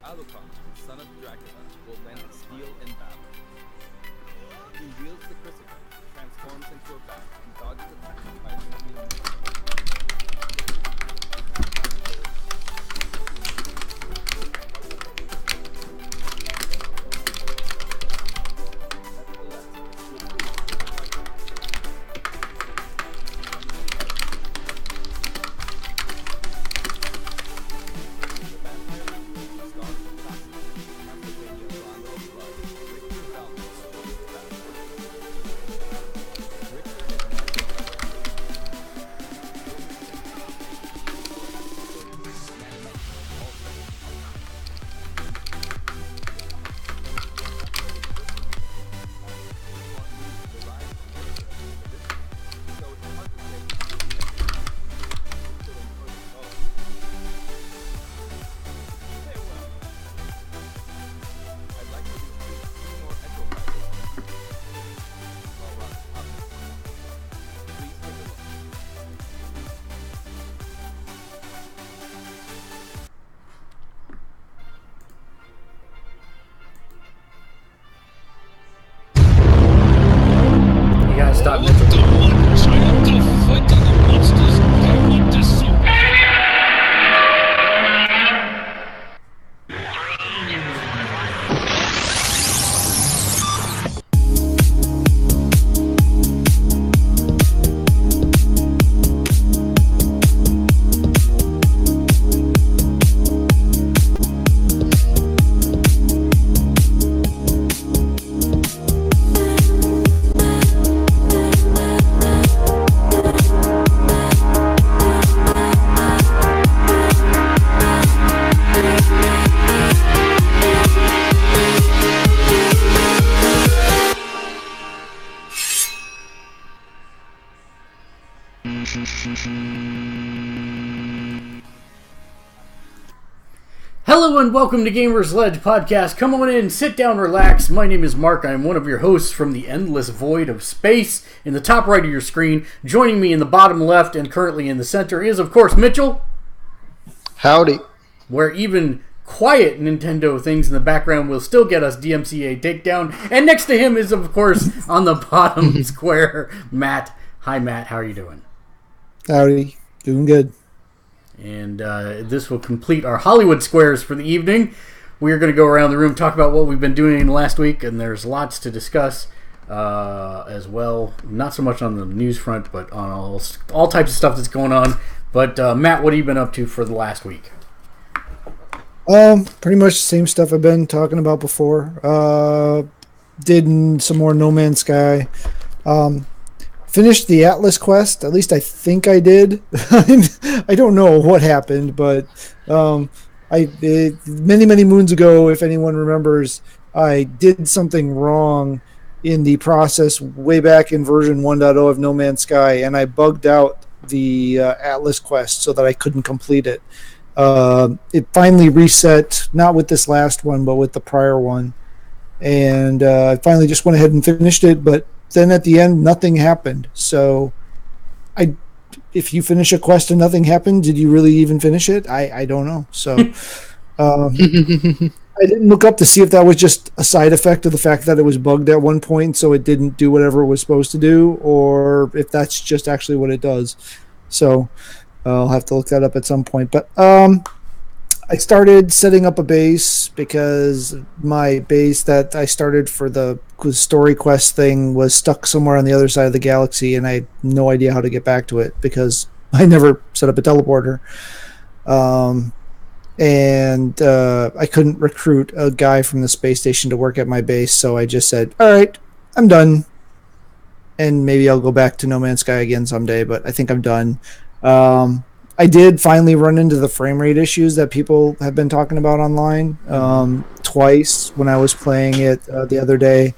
Alucard, son of Dracula, will lend steel in battle. He wields the crucifix, transforms into a bat, and dodges attacks by enemy. Stop Mitchell. I am to fight the monsters. I want to see. Hello and welcome to Gamersledge podcast. Come on in, sit down, relax. My name is Mark. I am one of your hosts from the endless void of space. In the top right of your screen, joining me in the bottom left and currently in the center is, of course, Mitchell. Howdy. Where even quiet Nintendo things in the background will still get us DMCA takedown. And next to him is, of course, on the bottom square, Matt. Hi, Matt. How are you doing? Howdy. Doing good. And this will complete our Hollywood squares for the evening. We are going to go around the room, talk about what we've been doing last week, and there's lots to discuss as well. Not so much on the news front, but on all types of stuff that's going on. But Matt, what have you been up to for the last week? Pretty much the same stuff I've been talking about before. Did some more No Man's Sky. Finished the Atlas quest. At least I think I did. I don't know what happened, but many moons ago, if anyone remembers, I did something wrong in the process way back in version 1.0 of No Man's Sky, and I bugged out the Atlas quest so that I couldn't complete it. It finally reset, not with this last one, but with the prior one, and I finally just went ahead and finished it, but then at the end, nothing happened. So, if you finish a quest and nothing happened, did you really even finish it? I don't know. So, I didn't look up to see if that was just a side effect of the fact that it was bugged at one point, so it didn't do whatever it was supposed to do, or if that's just actually what it does. So, I'll have to look that up at some point. But I started setting up a base because my base that I started for the story quest thing was stuck somewhere on the other side of the galaxy, and I had no idea how to get back to it because I never set up a teleporter. And I couldn't recruit a guy from the space station to work at my base, so I just said, all right, I'm done. And maybe I'll go back to No Man's Sky again someday, but I think I'm done. I did finally run into the frame rate issues that people have been talking about online twice when I was playing it the other day.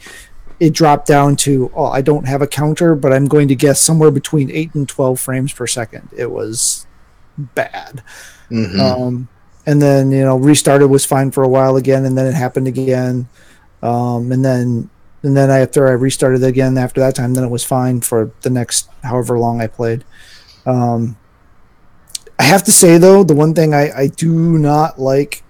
It dropped down to, I don't have a counter, but I'm going to guess somewhere between 8 and 12 frames per second. It was bad. Mm-hmm. And then, restarted was fine for a while again, and then it happened again. And then after I restarted again after that time, then it was fine for the next however long I played. I have to say, though, the one thing I do not like,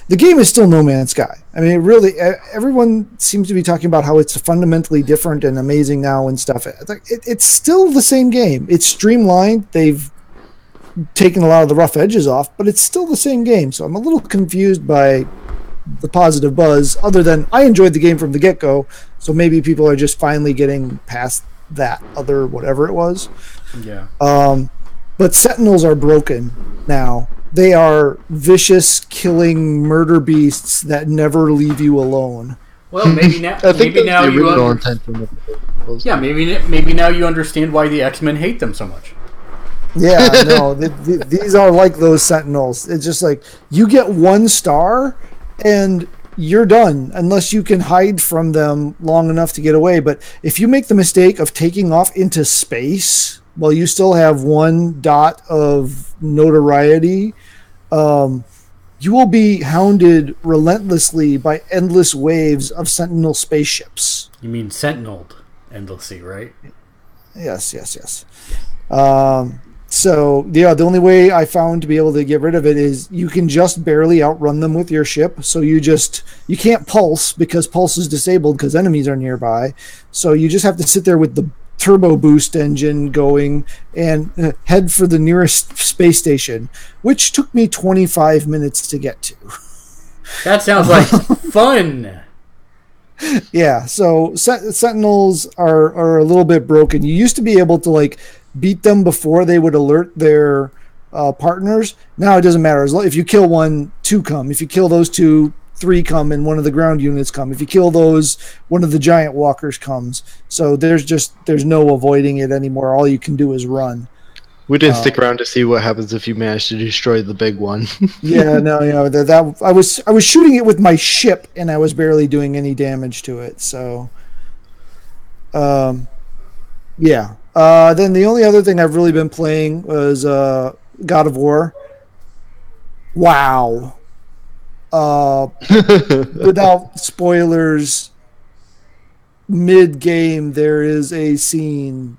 the game is still No Man's Sky. I mean, it really, everyone seems to be talking about how it's fundamentally different and amazing now and stuff. It's still the same game. It's streamlined. They've taken a lot of the rough edges off, but it's still the same game. So I'm a little confused by the positive buzz, other than I enjoyed the game from the get-go. So maybe people are just finally getting past that other whatever it was. Yeah. But Sentinels are broken now. They are vicious, killing murder beasts that never leave you alone. Well, maybe now. I think maybe now the you. original intention of the Yeah, maybe now you understand why the X-Men hate them so much. Yeah, no, these are like those Sentinels. It's just like you get 1 star and you're done unless you can hide from them long enough to get away. But if you make the mistake of taking off into space while you still have 1 dot of notoriety, you will be hounded relentlessly by endless waves of Sentinel spaceships. You mean sentineled endlessly, right? Yes. So, yeah, the only way I found to be able to get rid of it is you can just barely outrun them with your ship. So you can't pulse because pulse is disabled because enemies are nearby. So you just have to sit there with the turbo boost engine going and head for the nearest space station, which took me 25 minutes to get to. That sounds like fun. Yeah, so Sentinels are a little bit broken. You used to be able to beat them before they would alert their partners. Now it doesn't matter. If you kill 1, 2 come. If you kill those 2, 3 come, and 1 of the ground units come. If you kill those, 1 of the giant walkers comes. So there's no avoiding it anymore. All you can do is run. We didn't stick around to see what happens if you manage to destroy the big one. Yeah, no, that I was shooting it with my ship, and I was barely doing any damage to it. So, yeah. Then the only other thing I've really been playing was God of War. Wow. Without spoilers, mid-game there is a scene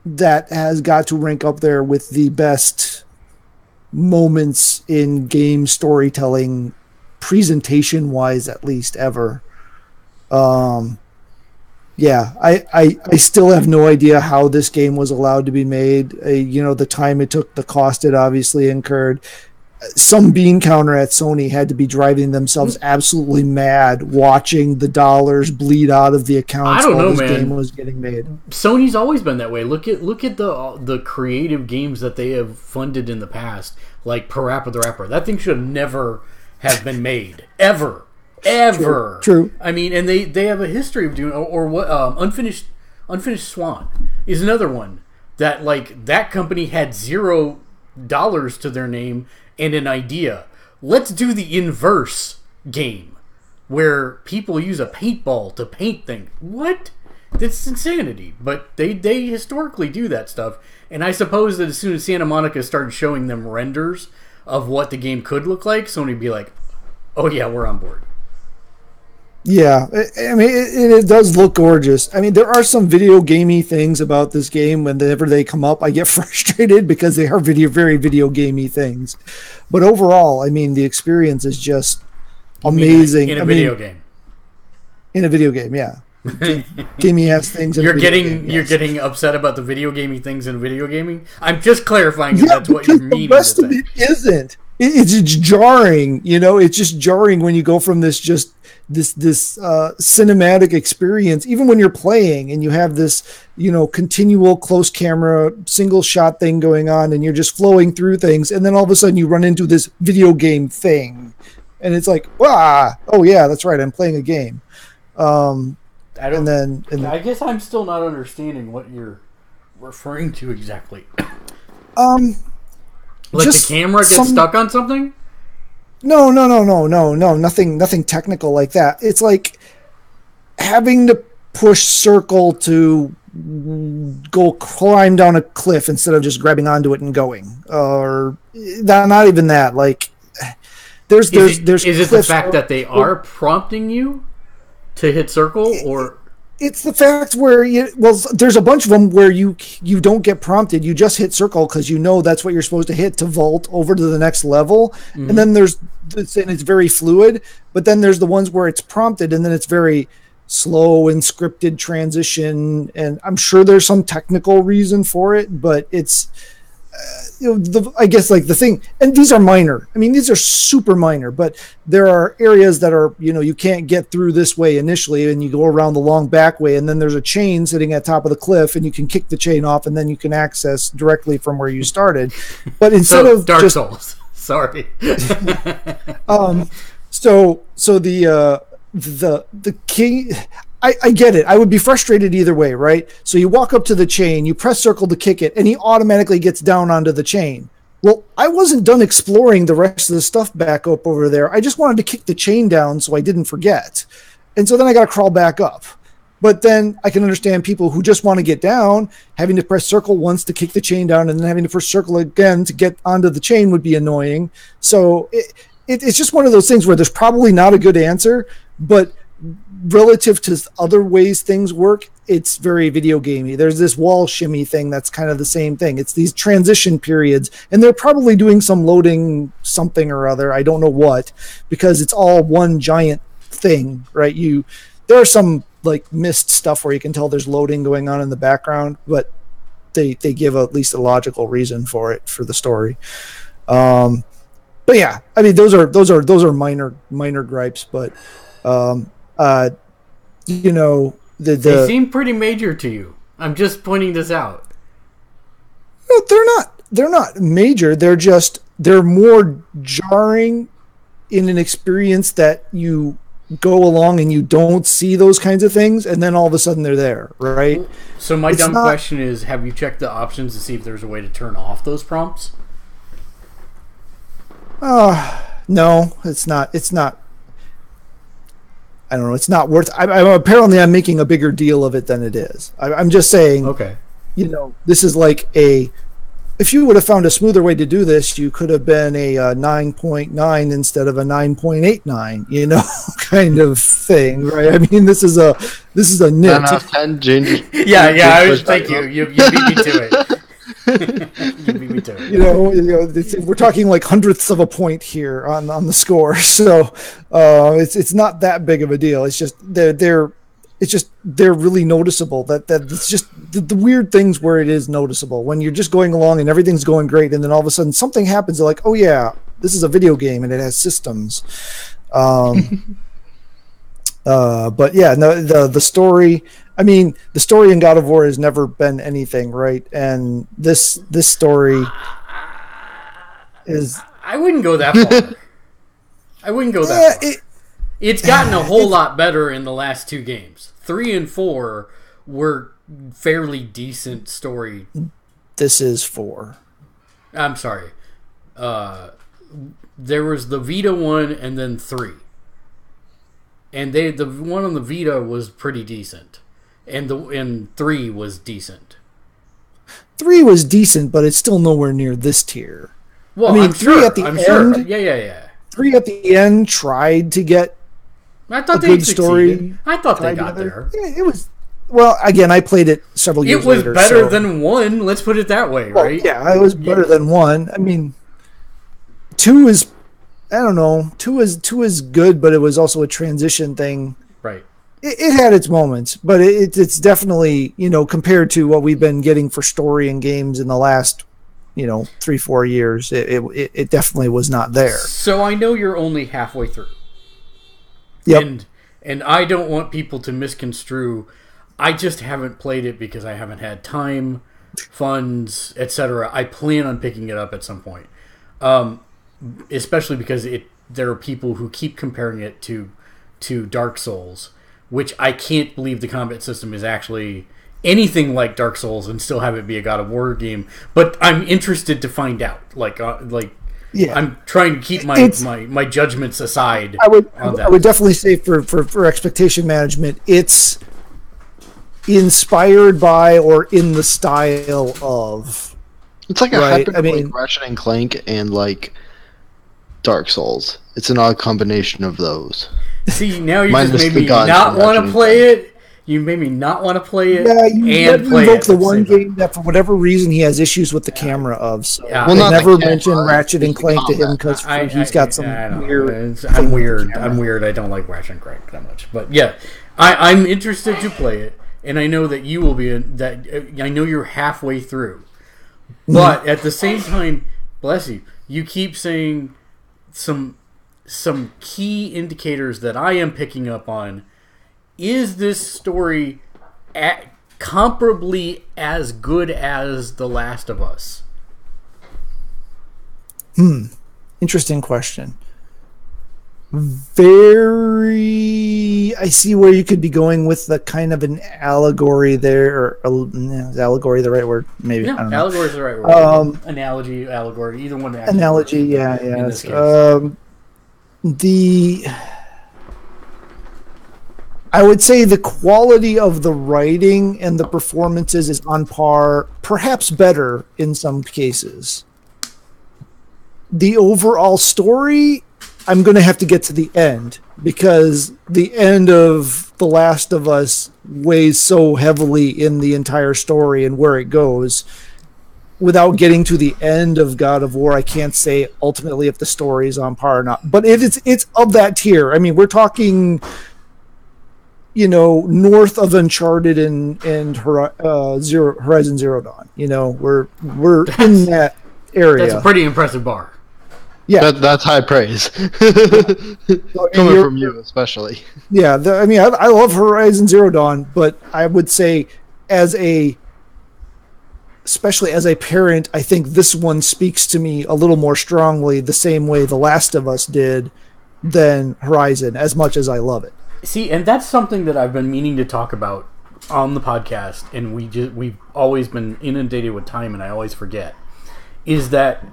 that has got to rank up there with the best moments in game storytelling, presentation-wise at least, ever. Yeah, I still have no idea how this game was allowed to be made. The time it took, the cost it obviously incurred. Some bean counter at Sony had to be driving themselves absolutely mad watching the dollars bleed out of the accounts while this game was getting made. Sony's always been that way. Look at the creative games that they have funded in the past, like Parappa the Rapper. That thing should never have been made. Ever. True. I mean, and they have a history of doing, or what, Unfinished Swan is another one that company had $0 to their name and an idea. Let's do the inverse game where people use a paintball to paint things. What? That's insanity. But they historically do that stuff. And I suppose that as soon as Santa Monica started showing them renders of what the game could look like, Sony would be like, oh yeah, we're on board. Yeah, I mean, it does look gorgeous. I mean, there are some video gamey things about this game. Whenever they come up, I get frustrated because they are very video gamey things. But overall, I mean, the experience is just amazing. In a video game. In a video game, yeah. Gamey ass things. You're getting upset about the video gaming things in video gaming. I'm just clarifying if that's what you mean. The rest of it isn't. It's jarring. It's just jarring when you go from this cinematic experience, even when you're playing and you have this, continual close camera, single shot thing going on, and you're just flowing through things, and then all of a sudden you run into this video game thing, and it's like, oh yeah, that's right, I'm playing a game. I guess I'm still not understanding what you're referring to exactly. Like the camera gets stuck on something? No, nothing technical like that. It's like having to push circle to go climb down a cliff instead of just grabbing onto it and going. Or not even that. Like there's is it the fact that they are prompting you to hit circle, or It's the fact where there's a bunch of them where you don't get prompted. You just hit circle because you know that's what you're supposed to hit to vault over to the next level. Mm-hmm. And then it's very fluid. But then there's the ones where it's prompted and then it's very slow and scripted transition. And I'm sure there's some technical reason for it, but it's I guess like the thing, and these are minor. I mean, these are super minor, but there are areas that are, you can't get through this way initially, and you go around the long back way, and then there's a chain sitting at top of the cliff, and you can kick the chain off, and then you can access directly from where you started. But instead of Dark Souls, sorry. So the king. I get it. I would be frustrated either way, right? So you walk up to the chain, you press circle to kick it, and he automatically gets down onto the chain. Well, I wasn't done exploring the rest of the stuff back up over there. I just wanted to kick the chain down so I didn't forget. And so then I got to crawl back up. But then I can understand people who just want to get down, having to press circle once to kick the chain down and then having to press circle again to get onto the chain would be annoying. So it's just one of those things where there's probably not a good answer, but relative to other ways things work, it's very video gamey. There's this wall shimmy thing that's kind of the same thing. It's these transition periods, and they're probably doing some loading something or other. I don't know what, because it's all one giant thing, right? There are some like missed stuff where you can tell there's loading going on in the background, but they give at least a logical reason for it for the story. But yeah, I mean those are minor gripes, but they seem pretty major to you. I'm just pointing this out. No, they're not major. They're more jarring in an experience that you go along and you don't see those kinds of things, and then all of a sudden they're there, right? So my dumb question is, have you checked the options to see if there's a way to turn off those prompts? No, it's not. I don't know. It's not worth. Apparently I'm making a bigger deal of it than it is. I'm just saying. Okay. This is like if you would have found a smoother way to do this, you could have been a 9.9 instead of a 9.89. Kind of thing, right? I mean, this is a nit. 10 out of 10, Ginger. Thank you. You beat me to it. You beat me to it. We're talking like hundredths of a point here on the score, so it's not that big of a deal. It's just they're really noticeable. That it's just the weird things where it is noticeable when you're just going along and everything's going great, and then all of a sudden something happens. They're like, oh yeah, this is a video game and it has systems. But yeah, no, the story. I mean, the story in God of War has never been anything, right? And this story is. I wouldn't go that far. It's gotten a whole lot better in the last two games. 3 and 4 were fairly decent story. This is 4. I'm sorry. There was the Vita one and then 3. And the one on the Vita was pretty decent. And 3 was decent. 3 was decent, but it's still nowhere near this tier. Well, I mean, I'm 3 sure. at the I'm end. Sure. Yeah. 3 at the end tried to get I thought a they good story. I thought they got there. Yeah, it was. Well, again, I played it several years later. It was better than 1. Let's put it that way, right? Yeah, it was better than 1. I mean, 2 is. I don't know. 2 is good, but it was also a transition thing. Right. It had its moments, but it's definitely, compared to what we've been getting for story in games in the last, 3-4 years, it definitely was not there. So I know you're only halfway through. Yep. And I don't want people to misconstrue. I just haven't played it because I haven't had time, funds, etc. I plan on picking it up at some point. Especially because there are people who keep comparing it to Dark Souls, which I can't believe the combat system is actually anything like Dark Souls and still have it be a God of War game. But I'm interested to find out. Yeah. I'm trying to keep my judgments aside. I would definitely say for expectation management, it's inspired by or in the style of. It's like a hybrid like Ratchet and Clank and like Dark Souls. It's an odd combination of those. See, now you just made me not want to play it, You made me not want to play it Yeah, you and play invoke it. the one game that for whatever reason he has issues with the camera of. So Yeah. well, Well, not never the mention camera, Ratchet and it's the Clank to him combat. because he's got some I don't know. weird. I'm thing with the weird. camera. I'm weird. I don't like Ratchet and Clank that much. But yeah, I'm interested to play it, and I know that you will be. I know you're halfway through, but at the same time, bless you, you keep saying some key indicators that I am picking up on. Is this story comparably as good as The Last of Us? Interesting question. Very. I see where you could be going with the kind of an allegory there. Or, is allegory the right word? Maybe. No, I don't know. allegory is the right word. Analogy, allegory, either one. Analogy, yeah. In this case. I would say the quality of the writing and the performances is on par, perhaps better in some cases. The overall story, I'm going to have to get to the end because the end of The Last of Us weighs so heavily in the entire story and where it goes. Without getting to the end of God of War, I can't say ultimately if the story is on par or not. But it's of that tier. I mean, we're talking, north of Uncharted and Horizon Zero Dawn. We're in that area. That's a pretty impressive bar. Yeah, That's high praise. Coming from you, especially. Yeah, I love Horizon Zero Dawn, but I would say especially as a parent, I think this one speaks to me a little more strongly the same way The Last of Us did than Horizon, as much as I love it. See, and that's something that I've been meaning to talk about on the podcast, and we've always been inundated with time, and I always forget, is that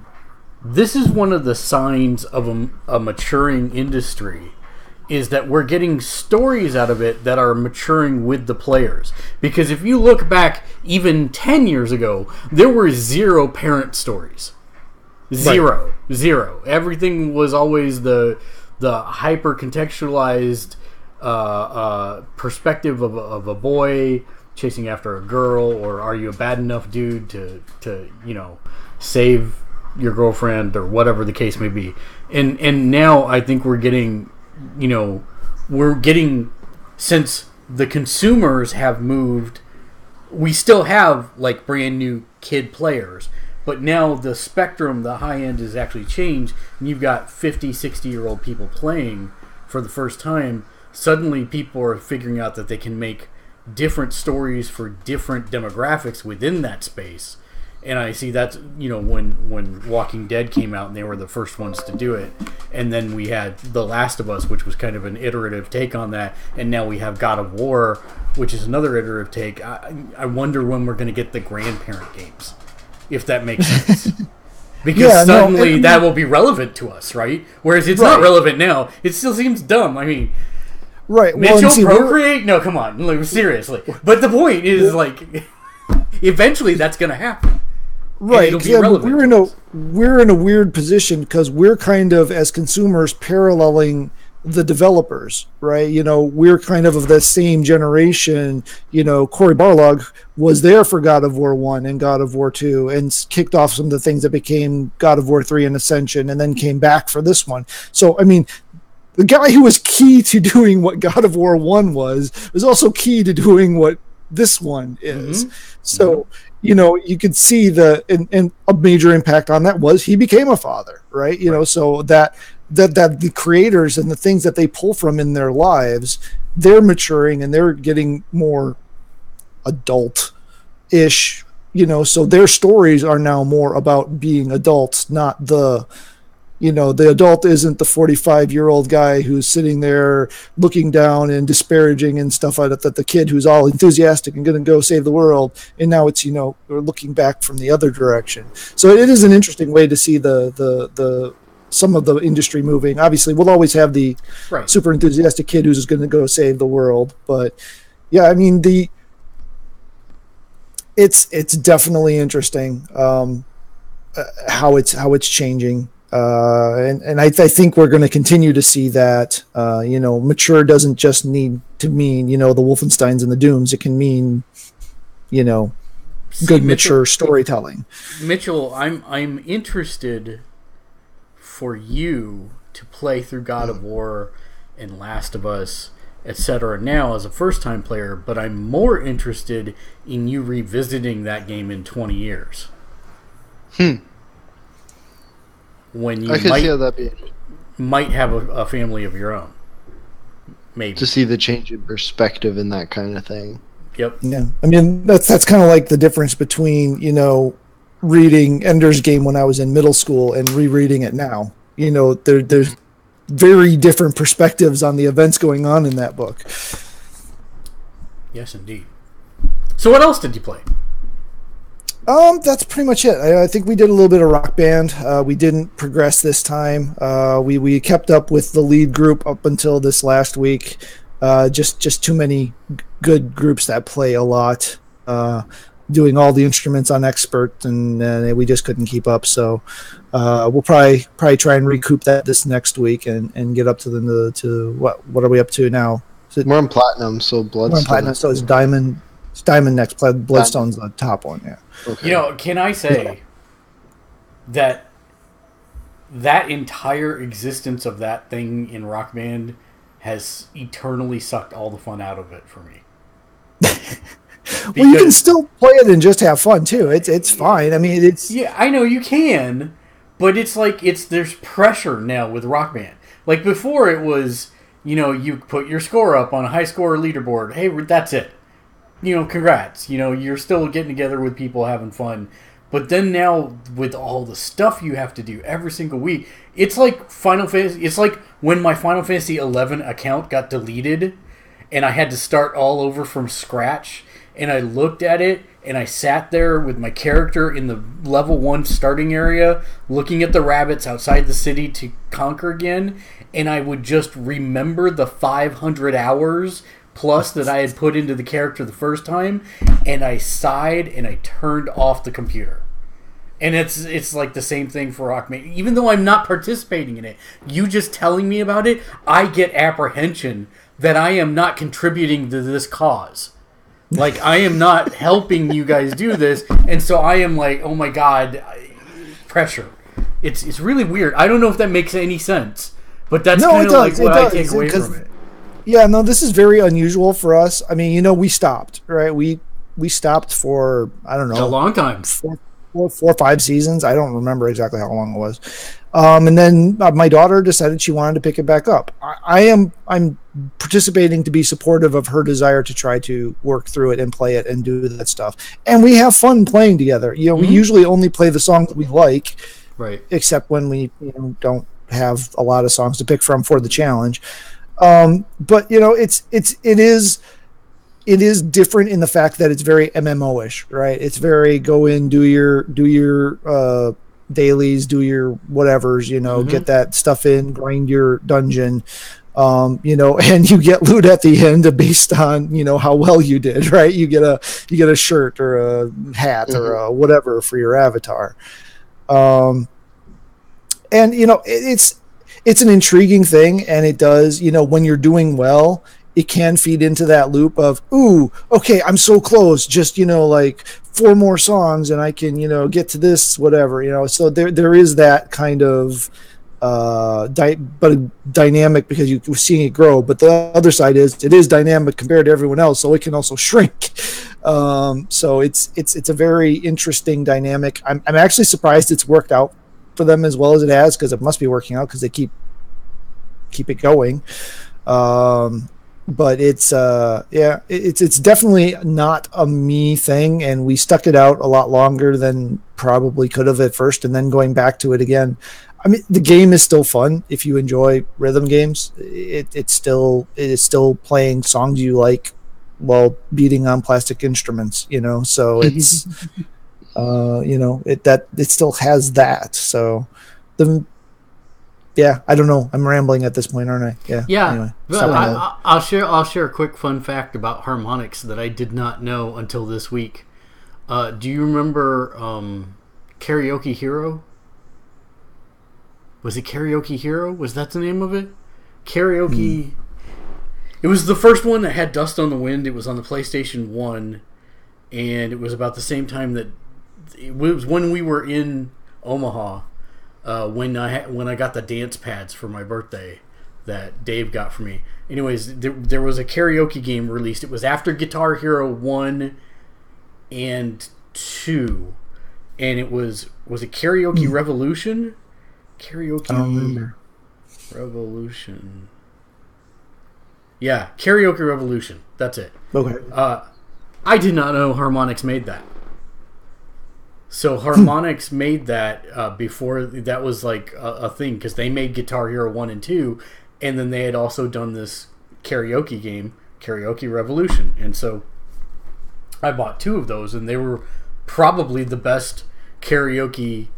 this is one of the signs of a maturing industry, is that we're getting stories out of it that are maturing with the players. Because if you look back even 10 years ago, there were zero parent stories. Zero. Right. Zero. Everything was always the hyper-contextualized perspective of a boy chasing after a girl, or are you a bad enough dude to save your girlfriend, or whatever the case may be. And now I think we're getting, since the consumers have moved, we still have like brand new kid players, but now the spectrum, the high end has actually changed, and you've got 50, 60-year-old people playing for the first time. Suddenly people are figuring out that they can make different stories for different demographics within that space. And I see that's, when Walking Dead came out and they were the first ones to do it. And then we had The Last of Us, which was kind of an iterative take on that. And now we have God of War, which is another iterative take. I wonder when we're going to get the grandparent games, if that makes sense. Because suddenly that will be relevant to us, right? Whereas it's not relevant now. It still seems dumb. I mean, right. Mitchell procreate? No, come on. Like, seriously. But the point is, eventually that's going to happen. Right, we're in a weird position because we're kind of, as consumers, paralleling the developers, right? We're kind of the same generation. Cory Barlog was there for God of War 1 and God of War 2 and kicked off some of the things that became God of War 3 and Ascension, and then came back for this one. So, I mean, the guy who was key to doing what God of War 1 was also key to doing what this one is. Mm-hmm. So, you could see and a major impact on that was he became a father, right? So that the creators and the things that they pull from in their lives, they're maturing and they're getting more adult-ish, so their stories are now more about being adults, not the adult isn't the 45-year-old guy who's sitting there looking down and disparaging and stuff like that, the kid who's all enthusiastic and going to go save the world. And now it's, we're looking back from the other direction. So it is an interesting way to see the some of the industry moving. Obviously, we'll always have the super enthusiastic kid who's going to go save the world. But yeah, I mean, it's definitely interesting how it's changing. And I think we're going to continue to see that. Mature doesn't just need to mean the Wolfensteins and the Dooms. It can mean good mature storytelling. Mitchell, I'm interested for you to play through God of War and Last of Us, etc. now as a first-time player, but I'm more interested in you revisiting that game in 20 years. When you see how that'd be might have a family of your own. Maybe. To see the change in perspective and that kind of thing. Yep. Yeah. I mean, that's kind of like the difference between, reading Ender's Game when I was in middle school and rereading it now. There's very different perspectives on the events going on in that book. Yes, indeed. So what else did you play? That's pretty much it. I think we did a little bit of Rock Band. We didn't progress this time. We kept up with the lead group up until this last week. Just too many good groups that play a lot, doing all the instruments on expert, and we just couldn't keep up. So we'll probably try and recoup that this next week and get up to what are we up to now? We're on platinum, so Bloodstone. We're on platinum, so it's diamond. It's diamond next. Bloodstone's the top one. Yeah. Okay. Can I say that entire existence of that thing in Rock Band has eternally sucked all the fun out of it for me. Well, you can still play it and just have fun too. It's fine. I mean, yeah, I know you can, but it's like there's pressure now with Rock Band. Like before, it was you put your score up on a high score leaderboard. Hey, that's it. Congrats. You're still getting together with people having fun. But then now, with all the stuff you have to do every single week, it's like Final Fantasy. It's like when my Final Fantasy 11 account got deleted, and I had to start all over from scratch. And I looked at it, and I sat there with my character in the level 1 starting area, looking at the rabbits outside the city to conquer again. And I would just remember the 500 hours plus that I had put into the character the first time, and I sighed and I turned off the computer. And it's like the same thing for Rockman. Even though I'm not participating in it, you just telling me about it, I get apprehension that I am not contributing to this cause. Like, I am not helping you guys do this, and so I am like, oh my god, pressure. It's really weird. I don't know if that makes any sense, but that's kind of like what I take away from it. Yeah, no, this is very unusual for us. I mean, we stopped, right? We stopped for, I don't know, a long time. Four or 5 seasons. I don't remember exactly how long it was. And then my daughter decided she wanted to pick it back up. I'm participating to be supportive of her desire to try to work through it and play it and do that stuff. And we have fun playing together. We usually only play the songs that we like, right? Except when we don't have a lot of songs to pick from for the challenge. But it is different in the fact that it's very MMO-ish, right? It's very go in, do your dailies, do your whatevers, get that stuff in, grind your dungeon, and you get loot at the end based on, how well you did, right? You get a shirt or a hat or a whatever for your avatar. And it's an intriguing thing, and it does, when you're doing well, it can feed into that loop of, ooh, okay, I'm so close, just, like 4 more songs and I can, get to this, whatever, so there is that kind of dynamic because you're seeing it grow, but the other side is it is dynamic compared to everyone else, so it can also shrink. So it's a very interesting dynamic. I'm actually surprised it's worked out for them as well as it has, because it must be working out because they keep it going. But it's definitely not a me thing, and we stuck it out a lot longer than probably could have at first, and then going back to it again. I mean, the game is still fun if you enjoy rhythm games. It is still playing songs you like while beating on plastic instruments, so it's it still has that. So I don't know. I'm rambling at this point, aren't I? Yeah. Anyway, I'll share a quick fun fact about harmonics that I did not know until this week. Do you remember Karaoke Hero? Was it Karaoke Hero? Was that the name of it? Karaoke. It was the first one that had Dust on the Wind. It was on the PlayStation 1, and it was about the same time that it was when we were in Omaha. When I got the dance pads for my birthday that Dave got for me. Anyways, there was a karaoke game released. It was after Guitar Hero 1 and 2. And it was it Karaoke Revolution? Karaoke I don't remember. Revolution. Yeah, Karaoke Revolution. That's it. Okay. I did not know Harmonix made that. So Harmonix made that before that was like a thing, because they made Guitar Hero 1 and 2, and then they had also done this karaoke game, Karaoke Revolution. And so I bought 2 of those, and they were probably the best karaoke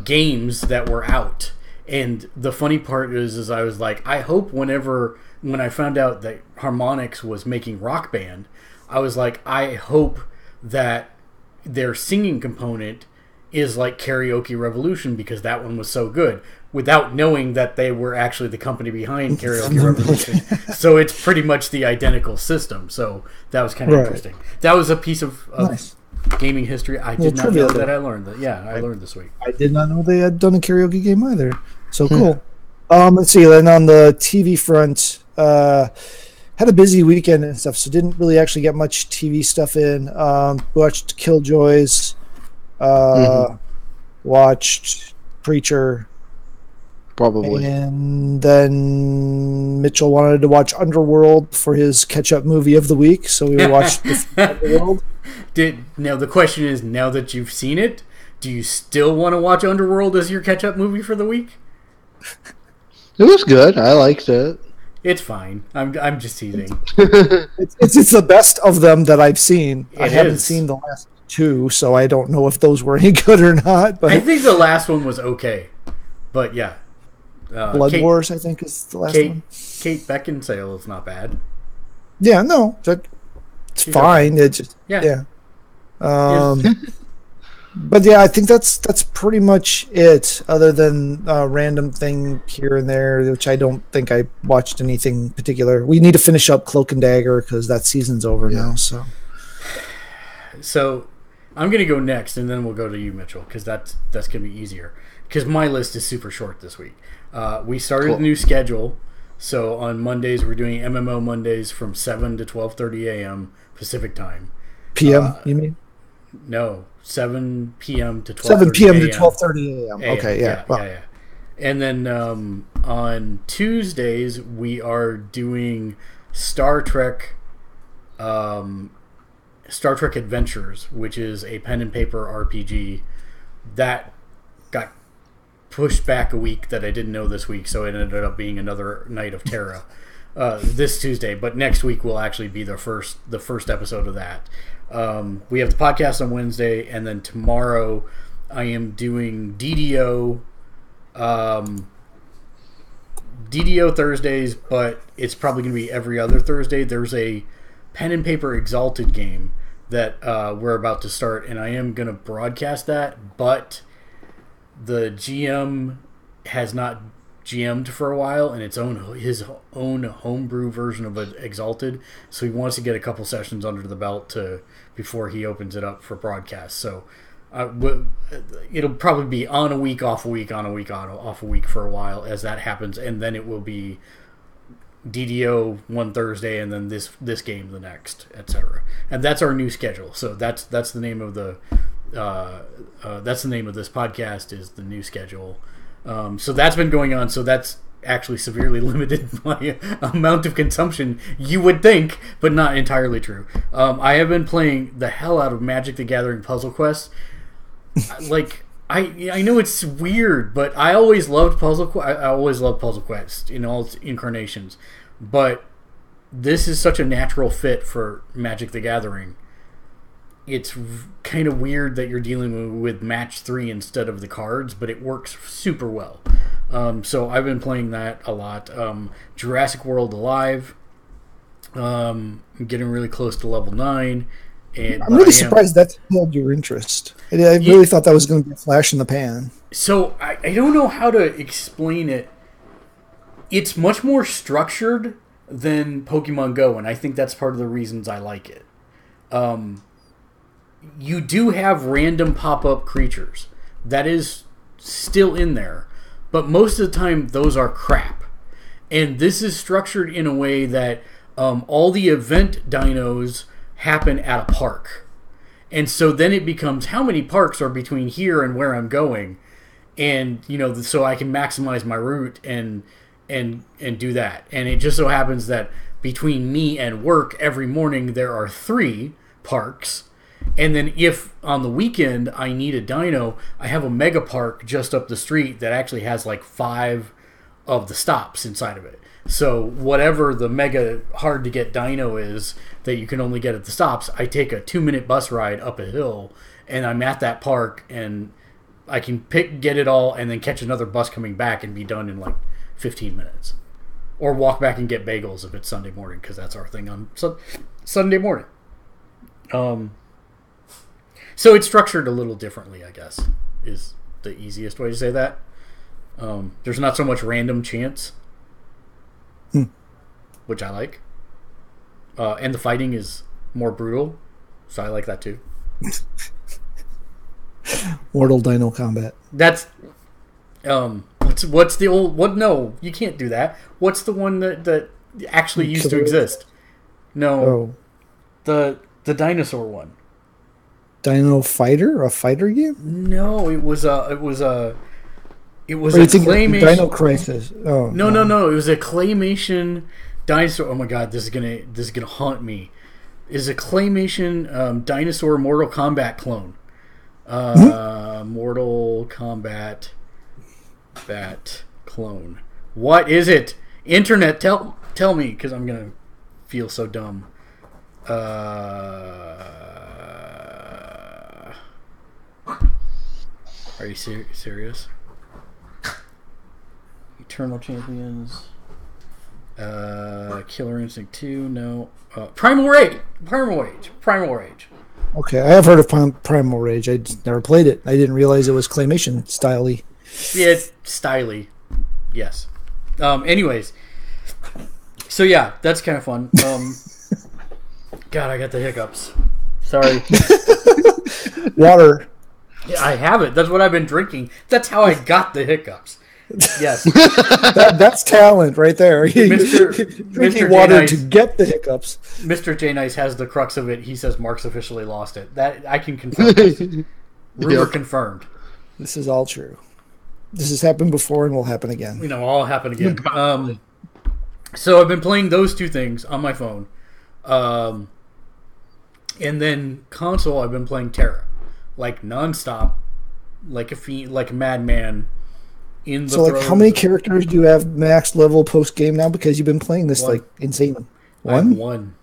games that were out. And the funny part is I was like, I hope when I found out that Harmonix was making Rock Band, I was like, I hope that their singing component is like Karaoke Revolution, because that one was so good, without knowing that they were actually the company behind Karaoke Revolution. So it's pretty much the identical system. So that was kind of interesting. That was a piece of nice gaming history I did not know that I learned. That I learned this week. I did not know they had done a karaoke game either. So cool. Let's see. Then on the TV front, had a busy weekend and stuff, so didn't really actually get much TV stuff in. Watched Killjoys. Watched Preacher. Probably. And then Mitchell wanted to watch Underworld for his catch-up movie of the week, so we watched Underworld. Now the question is, now that you've seen it, do you still want to watch Underworld as your catch-up movie for the week? It was good. I liked it. It's fine. I'm just teasing. It's the best of them that I've seen. I haven't is. seen the last 2, so I don't know if those were any good or not. But I think the last one was okay. But yeah. Blood Wars, I think, is the last one. Kate Beckinsale is not bad. Yeah, no. It's fine. Okay. It just, yeah. But yeah, I think that's pretty much it, other than a random thing here and there, which I don't think I watched anything particular. We need to finish up Cloak and Dagger because that season's over now. So I'm going to go next, and then we'll go to you, Mitchell, because that's going to be easier. Because my list is super short this week. We started a new schedule. So on Mondays, we're doing MMO Mondays from 7 to 12:30 a.m. Pacific time. PM, you mean? No, 7 p.m. to 12:30 7 p.m. to a.m. 12:30 a.m. Okay, yeah. Yeah. And then on Tuesdays, we are doing Star Trek Adventures, which is a pen and paper RPG that got pushed back a week that I didn't know this week, so it ended up being another night of Terra this Tuesday. But next week will actually be the first episode of that. We have the podcast on Wednesday, and then tomorrow I am doing DDO Thursdays, but it's probably going to be every other Thursday. There's a pen and paper Exalted game that we're about to start, and I am going to broadcast that, but the GM has not GM'd for a while, and his own homebrew version of Exalted, so he wants to get a couple sessions under the belt before he opens it up for broadcast. So it'll probably be on a week, off a week, on a week, off a week for a while as that happens, and then it will be DDO one Thursday, and then this game the next, etc. And that's our new schedule. So that's the name of this podcast, is the new schedule. So that's been going on. So that's actually severely limited my amount of consumption, you would think, but not entirely true. I have been playing the hell out of Magic the Gathering Puzzle Quest. Like, I know it's weird, but I always loved Puzzle Quest in all its incarnations. But this is such a natural fit for Magic the Gathering. It's kind of weird that you're dealing with match 3 instead of the cards, but it works super well. So I've been playing that a lot. Jurassic World Alive. I'm getting really close to level 9. I'm really surprised that held your interest. I really thought that was going to be a flash in the pan. So I don't know how to explain it. It's much more structured than Pokemon Go, and I think that's part of the reasons I like it. You do have random pop-up creatures. That is still in there. But most of the time, those are crap. And this is structured in a way that all the event dinos happen at a park. And so then it becomes, how many parks are between here and where I'm going? And, so I can maximize my route and do that. And it just so happens that between me and work every morning there are 3 parks. And then if on the weekend I need a dino, I have a mega park just up the street that actually has like 5 of the stops inside of it. So whatever the mega hard to get dino is that you can only get at the stops, I take a 2-minute bus ride up a hill and I'm at that park and I can get it all and then catch another bus coming back and be done in like 15 minutes. Or walk back and get bagels if it's Sunday morning, because that's our thing on Sunday morning. So it's structured a little differently, I guess, is the easiest way to say that. There's not so much random chance, which I like. And the fighting is more brutal, so I like that too. Mortal Dino Combat. That's what's the old what? No, you can't do that. What's the one that actually used to exist? No, the dinosaur one. Dino Fighter, a fighter game? No, it was a claymation. Dino Crisis. Oh no! It was a claymation dinosaur. Oh my god, this is gonna haunt me. Is a claymation dinosaur Mortal Kombat clone. Mortal Kombat that clone. What is it? Internet, tell me, because I'm gonna feel so dumb. Are you serious? Eternal Champions. Killer Instinct 2, no. Primal Rage. Okay, I have heard of Primal Rage. I just never played it. I didn't realize it was claymation style-y. Yeah, it's styly. Yes. Anyways. So yeah, that's kind of fun. God, I got the hiccups. Sorry. Water. Yeah, I have it. That's what I've been drinking. That's how I got the hiccups. Yes. That's talent right there. Mr. water to get the hiccups. Mr. J Nice has the crux of it. He says Mark's officially lost it. That I can confirm this. Rumor confirmed. This is all true. This has happened before and will happen again. All happen again. So I've been playing those 2 things on my phone. And then console, I've been playing Terra. Like nonstop. Like a madman. So, like, how many characters do you have max level post game now? Because you've been playing this like insane. One.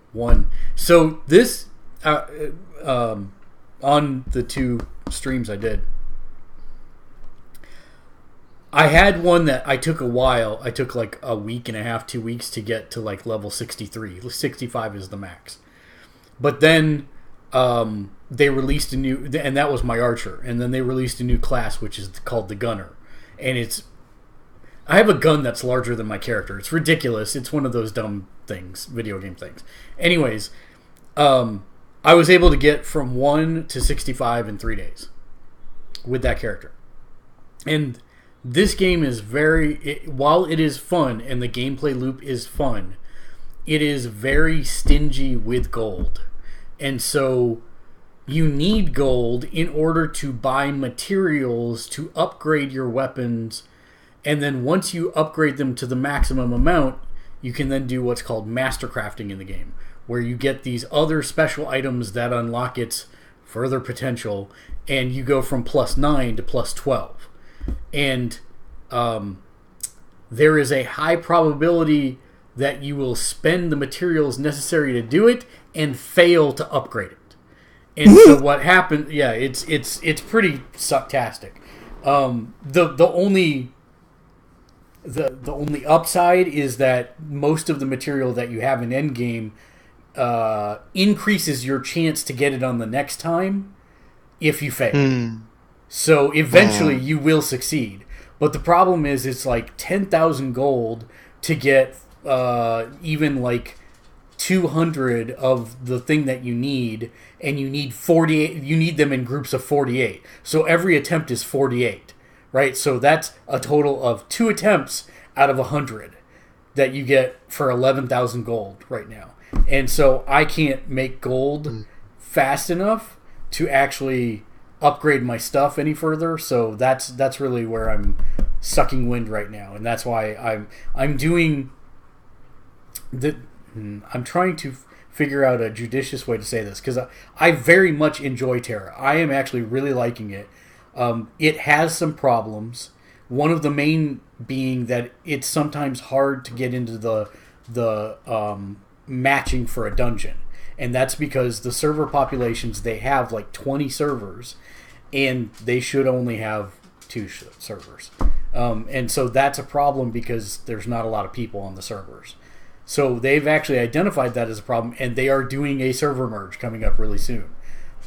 So this on the 2 streams I did, I had one that I took a while. I took like a week and a half, 2 weeks to get to like level 63. 65 is the max. But then they released a new, and that was my archer. And then they released a new class, which is called the gunner. And I have a gun that's larger than my character. It's ridiculous. It's one of those dumb things, video game things. Anyways, I was able to get from 1 to 65 in 3 days with that character. And this game is while it is fun and the gameplay loop is fun, it is very stingy with gold. And so you need gold in order to buy materials to upgrade your weapons, and then once you upgrade them to the maximum amount, you can then do what's called master crafting in the game, where you get these other special items that unlock its further potential, and you go from +9 to +12. And there is a high probability that you will spend the materials necessary to do it and fail to upgrade it. And so what happened? Yeah, it's pretty sucktastic. The only upside is that most of the material that you have in endgame increases your chance to get it on the next time if you fail. So eventually you will succeed. But the problem is it's like 10,000 gold to get even like 200 of the thing that you need, and you need 48. You need them in groups of 48. So every attempt is 48, right? So that's a total of 2 attempts out of 100 that you get for 11,000 gold right now. And so I can't make gold fast enough to actually upgrade my stuff any further. So that's really where I'm sucking wind right now, and that's why I'm doing the. I'm trying to figure out a judicious way to say this, because I very much enjoy Terra. I am actually really liking it. It has some problems. One of the main being that it's sometimes hard to get into the matching for a dungeon, and that's because the server populations, they have like 20 servers, and they should only have 2 servers. And so that's a problem because there's not a lot of people on the servers. So they've actually identified that as a problem, and they are doing a server merge coming up really soon.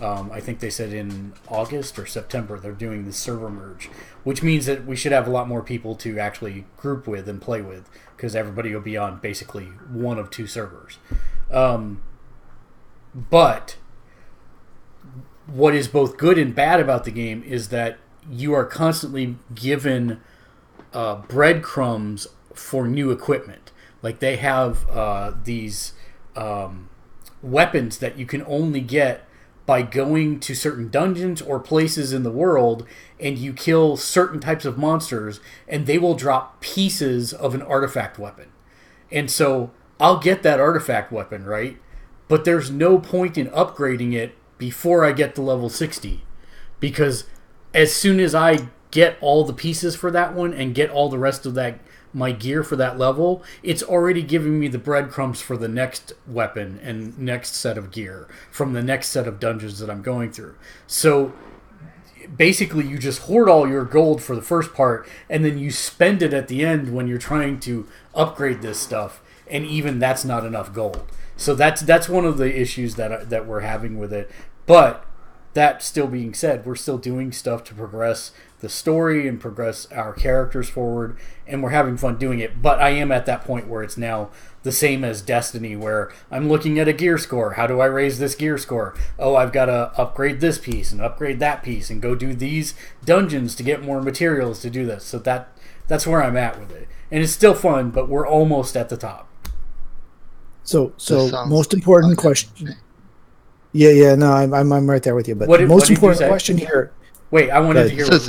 I think they said in August or September they're doing the server merge, which means that we should have a lot more people to actually group with and play with, because everybody will be on basically one of 2 servers. But what is both good and bad about the game is that you are constantly given breadcrumbs for new equipment. Like they have these weapons that you can only get by going to certain dungeons or places in the world, and you kill certain types of monsters, and they will drop pieces of an artifact weapon. And so I'll get that artifact weapon, right? But there's no point in upgrading it before I get to level 60. Because as soon as I get all the pieces for that one and get all the rest of that my gear for that level, it's already giving me the breadcrumbs for the next weapon and next set of gear from the next set of dungeons that I'm going through. So basically you just hoard all your gold for the first part, and then you spend it at the end when you're trying to upgrade this stuff, and even that's not enough gold. So that's one of the issues that we're having with it. But that still being said, we're still doing stuff to progress the story and progress our characters forward, and we're having fun doing it. But I am at that point where it's now the same as Destiny, where I'm looking at a gear score. How do I raise this gear score? Oh, I've got to upgrade this piece and upgrade that piece and go do these dungeons to get more materials to do this. So that's where I'm at with it. And it's still fun, but we're almost at the top. So most important question. Yeah, no, I'm right there with you. But the most important question here. Wait, I wanted to hear. So it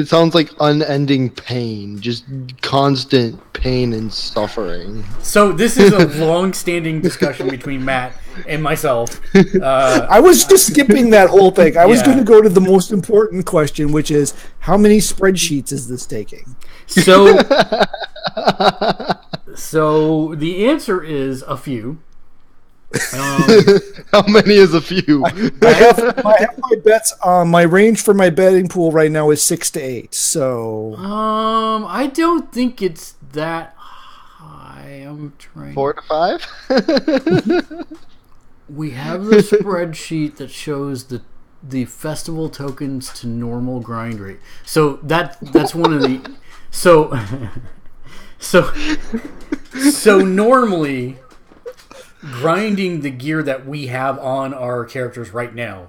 sounds like unending pain, just constant pain and suffering. So this is a long-standing discussion between Matt and myself. I was just skipping that whole thing. I was going to go to the most important question, which is how many spreadsheets is this taking? So the answer is a few. How many is a few? I have my bets. My range for my betting pool right now is 6 to 8. So I don't think it's that high. I'm trying. 4 to 5. We have the spreadsheet that shows the festival tokens to normal grind rate. So that's one of the so normally, grinding the gear that we have on our characters right now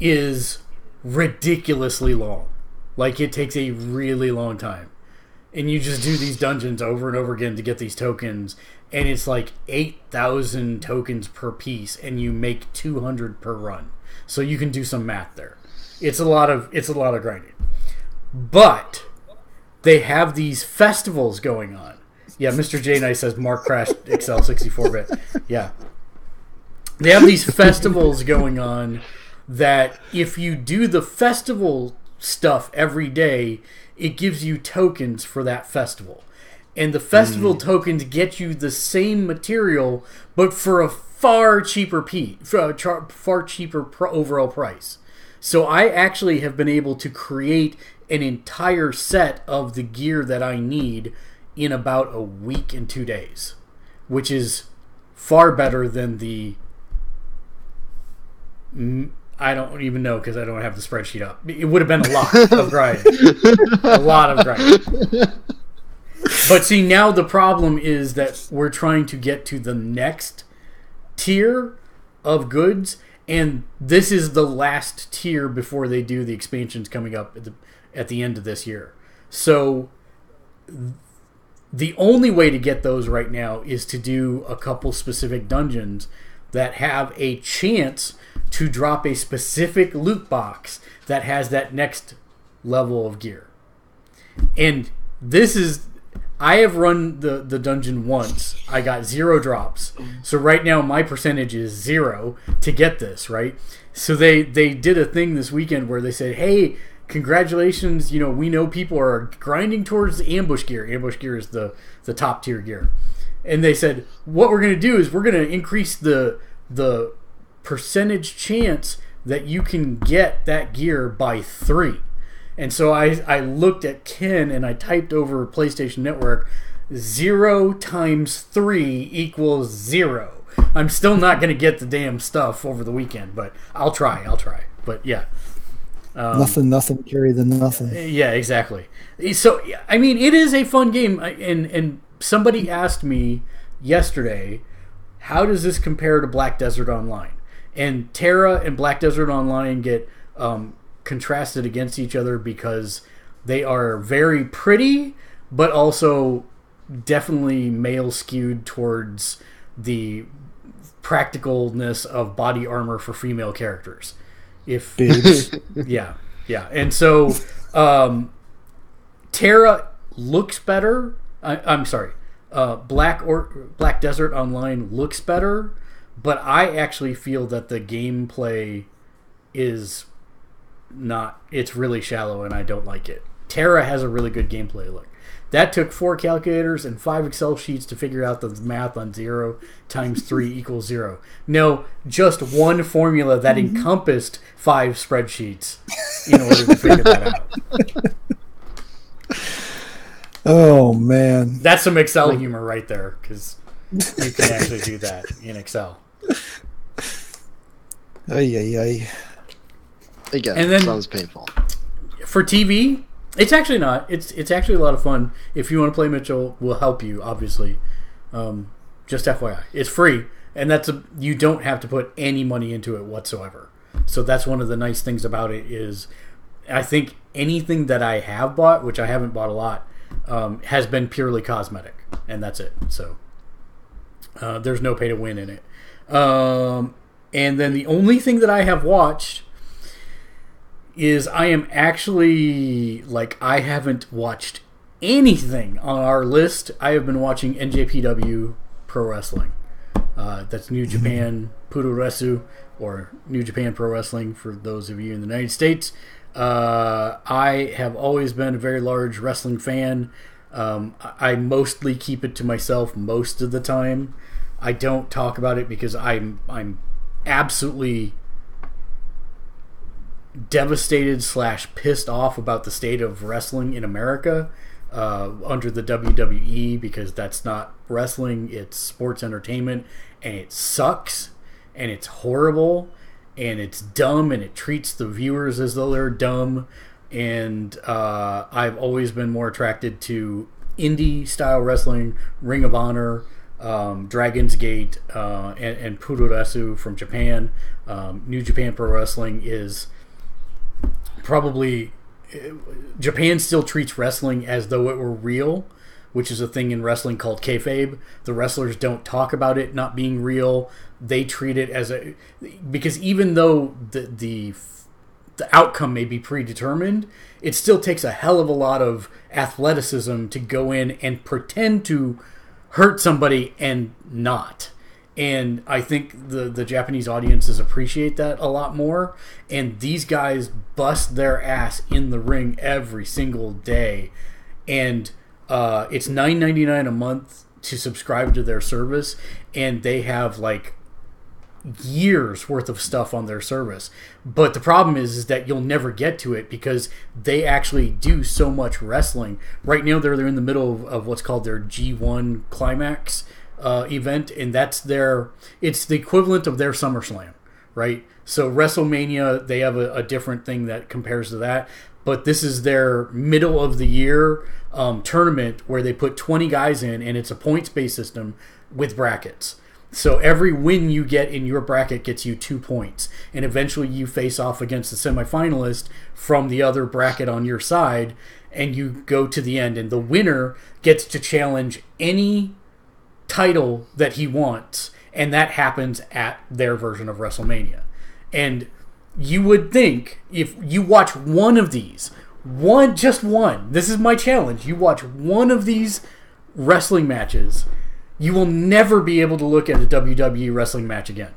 is ridiculously long. Like, it takes a really long time. And you just do these dungeons over and over again to get these tokens, and it's like 8,000 tokens per piece, and you make 200 per run. So you can do some math there. It's a lot of grinding. But they have these festivals going on. Yeah, Mr. J Nice says Mark crashed Excel 64-bit. Yeah. They have these festivals going on that if you do the festival stuff every day, it gives you tokens for that festival. And the festival tokens get you the same material, but for a far cheaper overall price. So I actually have been able to create an entire set of the gear that I need in about a week and 2 days, which is far better than the I don't even know because I don't have the spreadsheet up. It would have been a lot of grinding. A lot of grinding. But see, now the problem is that we're trying to get to the next tier of goods, and this is the last tier before they do the expansions coming up at the end of this year. So the only way to get those right now is to do a couple specific dungeons that have a chance to drop a specific loot box that has that next level of gear. And this is... I have run the dungeon once. I got 0 drops. So right now my percentage is 0 to get this, right? So they did a thing this weekend where they said, hey, congratulations, we know people are grinding towards the ambush gear. Ambush gear is the top tier gear. And they said, what we're going to do is we're going to increase the percentage chance that you can get that gear by 3. And so I looked at Ken and I typed over PlayStation Network, 0 times 3 equals 0. I'm still not going to get the damn stuff over the weekend, but I'll try. But yeah. Nothing carry the nothing. Yeah, exactly. So, I mean, it is a fun game. And somebody asked me yesterday, how does this compare to Black Desert Online? And Terra and Black Desert Online get... contrasted against each other because they are very pretty, but also definitely male skewed towards the practicalness of body armor for female characters. If yeah, and so Terra looks better. I'm sorry, Black Desert Online looks better, but I actually feel that the gameplay is not, it's really shallow and I don't like it. Terra has a really good gameplay look. That took 4 calculators and 5 Excel sheets to figure out the math on 0 times 3 equals 0. No, just one formula that encompassed 5 spreadsheets in order to figure that out. Oh, man. That's some Excel humor right there, because you can actually do that in Excel. Ay. Again, And then- sounds painful. For TV, it's actually not. It's actually a lot of fun. If you want to play, Mitchell will help you, obviously. Just FYI. It's free, and you don't have to put any money into it whatsoever. So that's one of the nice things about it is I think anything that I have bought, which I haven't bought a lot, has been purely cosmetic, and that's it. So there's no pay to win in it. And then the only thing that I have watched is I am actually, I haven't watched anything on our list. I have been watching NJPW Pro Wrestling. That's New Japan Puroresu, or New Japan Pro Wrestling for those of you in the United States. I have always been a very large wrestling fan. I mostly keep it to myself most of the time. I don't talk about it because I'm absolutely devastated / pissed off about the state of wrestling in America under the WWE, because that's not wrestling, it's sports entertainment, and it sucks, and it's horrible, and it's dumb, and it treats the viewers as though they're dumb. And I've always been more attracted to indie style wrestling, Ring of Honor, Dragon's Gate, and Puroresu from Japan. New Japan Pro Wrestling is probably... Japan still treats wrestling as though it were real, which is a thing in wrestling called kayfabe. The wrestlers don't talk about it not being real. They treat it as a... Because even though the outcome may be predetermined, it still takes a hell of a lot of athleticism to go in and pretend to hurt somebody and not. And I think the Japanese audiences appreciate that a lot more. And these guys bust their ass in the ring every single day. And it's $9.99 a month to subscribe to their service. And they have years worth of stuff on their service. But the problem is that you'll never get to it because they actually do so much wrestling. Right now they're in the middle of what's called their G1 Climax event, and it's the equivalent of their SummerSlam, right? So WrestleMania, they have a different thing that compares to that. But this is their middle of the year tournament where they put 20 guys in, and it's a points-based system with brackets. So every win you get in your bracket gets you 2 points. And eventually you face off against the semifinalist from the other bracket on your side, and you go to the end. And the winner gets to challenge any title that he wants, and that happens at their version of WrestleMania. And you would think if you watch one of these, just one, this is my challenge, you watch one of these wrestling matches, you will never be able to look at a WWE wrestling match again.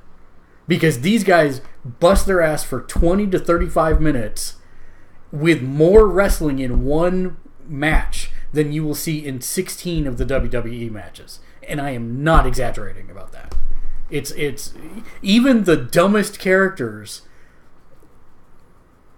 Because these guys bust their ass for 20 to 35 minutes with more wrestling in one match than you will see in 16 of the WWE matches. And I am not exaggerating about that. It's even the dumbest characters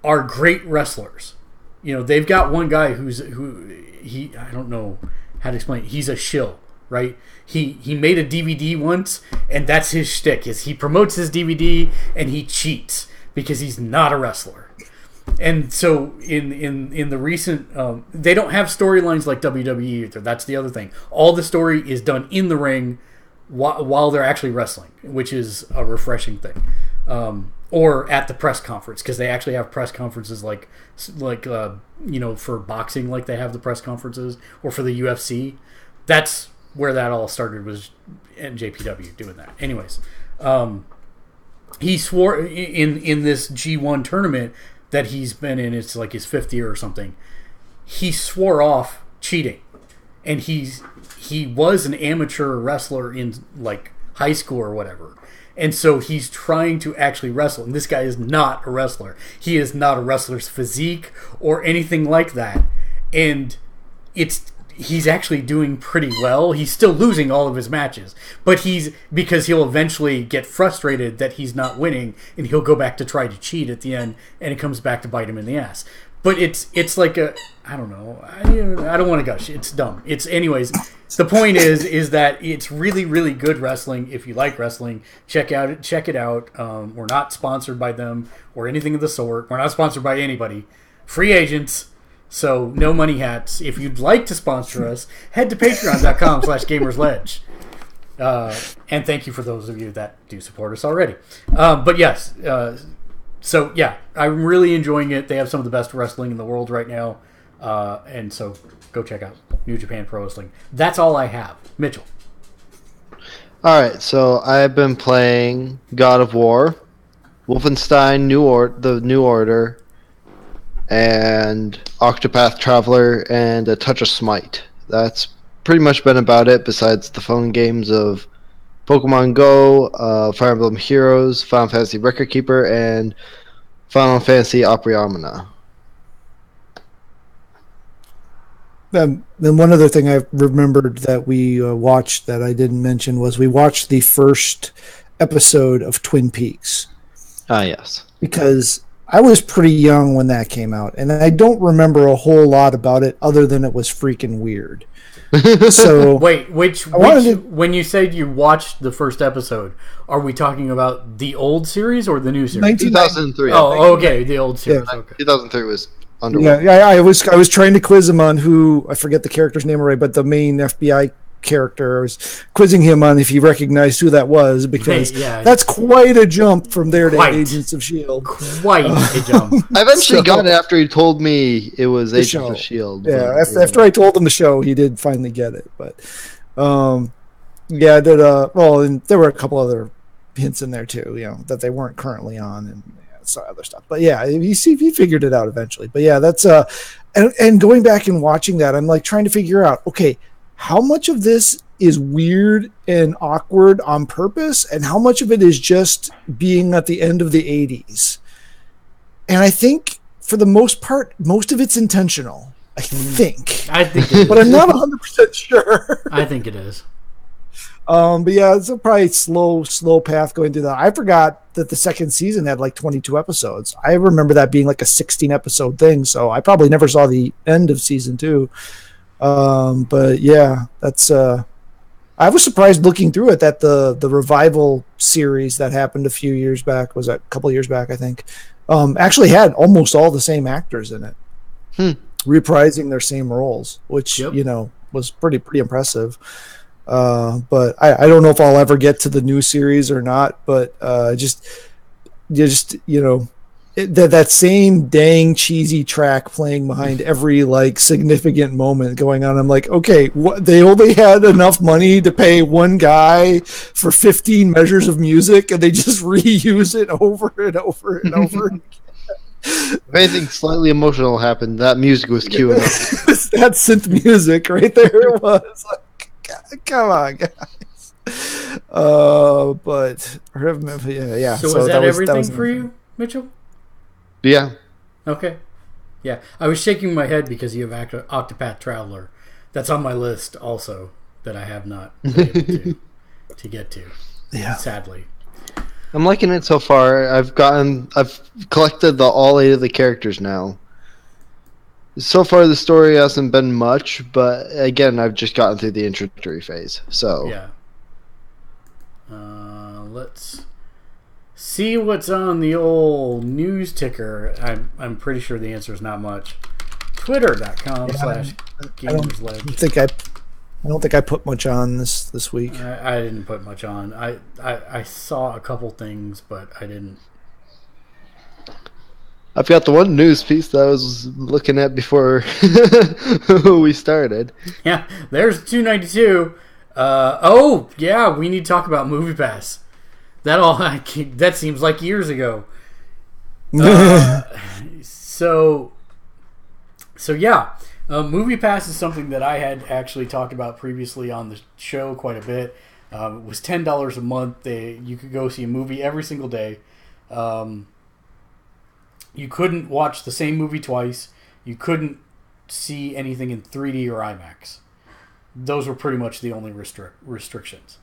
are great wrestlers. You know, they've got one guy I don't know how to explain it. He's a shill, right? He made a DVD once, and that's his shtick. Is he promotes his DVD and he cheats because he's not a wrestler. And so in the recent, they don't have storylines like WWE either. That's the other thing. All the story is done in the ring while they're actually wrestling, which is a refreshing thing. Or at the press conference, because they actually have press conferences like for boxing, like they have the press conferences, or for the UFC. That's where that all started, was at JPW doing that. Anyways, he swore in this G1 tournament that he's been in, it's like his 5th year or something, he swore off cheating. And he was an amateur wrestler in like high school or whatever. And so he's trying to actually wrestle. And this guy is not a wrestler. He is not a wrestler's physique or anything like that. And he's actually doing pretty well. He's still losing all of his matches. But because he'll eventually get frustrated that he's not winning, and he'll go back to try to cheat at the end, and it comes back to bite him in the ass. But it's like I don't know. I don't want to gush. It's dumb. Anyways. The point is that it's really, really good wrestling. If you like wrestling, check it out. We're not sponsored by them or anything of the sort. We're not sponsored by anybody. Free agents, so no money hats. If you'd like to sponsor us, head to patreon.com/gamersledge. And thank you for those of you that do support us already. But yes, so yeah, I'm really enjoying it. They have some of the best wrestling in the world right now. And so go check out New Japan Pro Wrestling. That's all I have. Mitchell. All right, so I've been playing God of War, Wolfenstein The New Order, and Octopath Traveler, and a touch of Smite. That's pretty much been about it, besides the phone games of Pokemon Go, Fire Emblem Heroes, Final Fantasy Record Keeper, and Final Fantasy Opera. Then one other thing I remembered that we watched that I didn't mention was we watched the first episode of Twin Peaks. Ah, yes. Because I was pretty young when that came out, and I don't remember a whole lot about it other than it was freaking weird. So wait, when you said you watched the first episode, are we talking about the old series or the new series? 2003. Oh, okay, the old series. Yeah. Okay. 2003 was underwhelming. Yeah, I was trying to quiz him on who, I forget the character's name already, but the main FBI character. I was quizzing him on if he recognized who that was, because that's quite a jump from there to Agents of S.H.I.E.L.D. Quite a jump. I eventually got it after he told me it was Agents of S.H.I.E.L.D. Yeah, after I told him the show, he did finally get it. But yeah, I did. And there were a couple other hints in there too, that they weren't currently on, and some other stuff. But yeah, he figured it out eventually. But yeah, that's and going back and watching that, I'm like trying to figure out, okay, how much of this is weird and awkward on purpose, and how much of it is just being at the end of the 80s? And I think for the most part, most of it's intentional. I think it is. But I'm not 100% sure. I think it is. But yeah, it's a probably slow path going through that. I forgot that the second season had like 22 episodes. I remember that being like a 16 episode thing, so I probably never saw the end of season 2. But yeah, that's I I was surprised looking through it that the revival series that happened a few years back, was that a couple of years back, I think, actually had almost all the same actors in it, reprising their same roles, which was pretty impressive. But I don't know if I'll ever get to the new series or not. But just that same dang cheesy track playing behind every like significant moment going on. I'm like, okay, they only had enough money to pay one guy for 15 measures of music, and they just reuse it over and over and over again. If anything slightly emotional happened, that music was queuing up. That synth music right there was like, come on, guys. But yeah. So is that everything for you, Mitchell? Yeah. Okay. Yeah, I was shaking my head because you have Octopath Traveler. That's on my list also that I have not been able to get to. Yeah. Sadly. I'm liking it so far. I've collected all 8 of the characters now. So far, the story hasn't been much, but again, I've just gotten through the introductory phase. So yeah. Let's see what's on the old news ticker. I'm pretty sure the answer is not much. Twitter.com/Gamersledge. I don't think I put much on this week. I didn't put much on. I saw a couple things, but I didn't. I've got the one news piece that I was looking at before we started. Yeah, there's 292. Oh, yeah, we need to talk about MoviePass. That seems like years ago. So yeah, MoviePass is something that I had actually talked about previously on the show quite a bit. It was $10 a month. You could go see a movie every single day. You couldn't watch the same movie twice. You couldn't see anything in 3D or IMAX. Those were pretty much the only restrictions.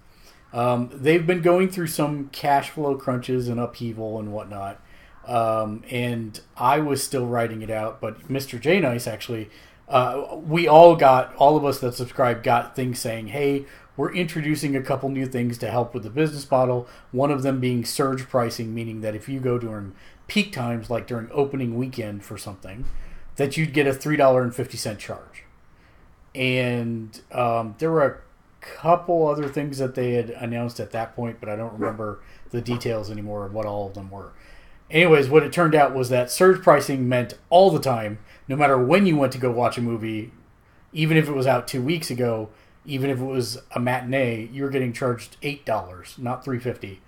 They've been going through some cash flow crunches and upheaval and whatnot. And I was still writing it out, but Mr. J Nice actually, all of us that subscribed got things saying, hey, we're introducing a couple new things to help with the business model. One of them being surge pricing, meaning that if you go during peak times, like during opening weekend for something, that you'd get a $3.50 charge. And there were a couple other things that they had announced at that point, but I don't remember the details anymore of what all of them were. Anyways, what it turned out was that surge pricing meant all the time, no matter when you went to go watch a movie, even if it was out 2 weeks ago, even if it was a matinee, you were getting charged $8, not $3.50,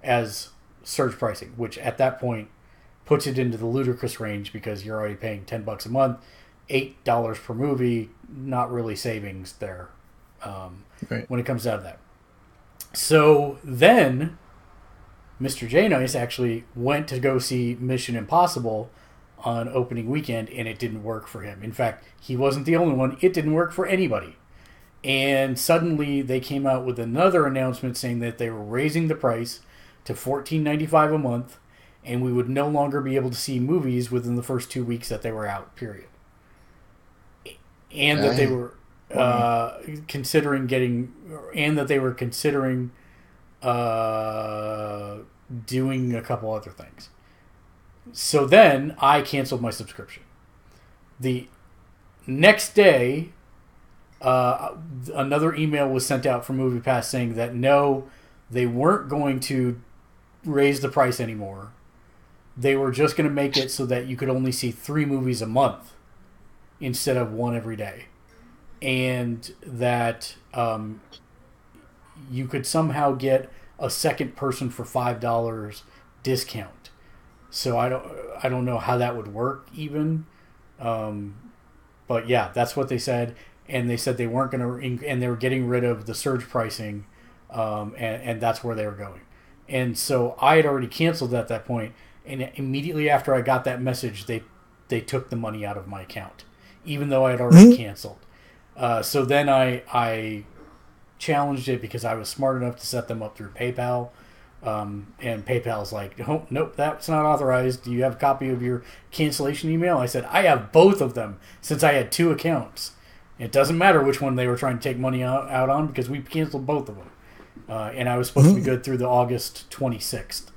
as surge pricing, which at that point puts it into the ludicrous range because you're already paying $10 a month, $8 per movie, not really savings there when it comes out of that. So then Mr. J Nice actually went to go see Mission Impossible on opening weekend, and it didn't work for him. In fact, he wasn't the only one. It didn't work for anybody. And suddenly they came out with another announcement saying that they were raising the price to $14.95 a month, and we would no longer be able to see movies within the first 2 weeks that they were out, period. And that they were considering doing a couple other things. So then I canceled my subscription. The next day, another email was sent out from MoviePass saying that no, they weren't going to raise the price anymore. They were just going to make it so that you could only see 3 movies a month instead of 1 every day. And that you could somehow get a second person for $5 discount. So I don't know how that would work even. But yeah, that's what they said. And they said they weren't going to, and they were getting rid of the surge pricing, and that's where they were going. And so I had already canceled at that point, and immediately after I got that message, they took the money out of my account, even though I had already canceled. So then I challenged it because I was smart enough to set them up through PayPal, and PayPal's like, oh, nope, that's not authorized. Do you have a copy of your cancellation email? I said, I have both of them since I had 2 accounts. It doesn't matter which one they were trying to take money out on because we canceled both of them. And I was supposed to be good through the August 26th,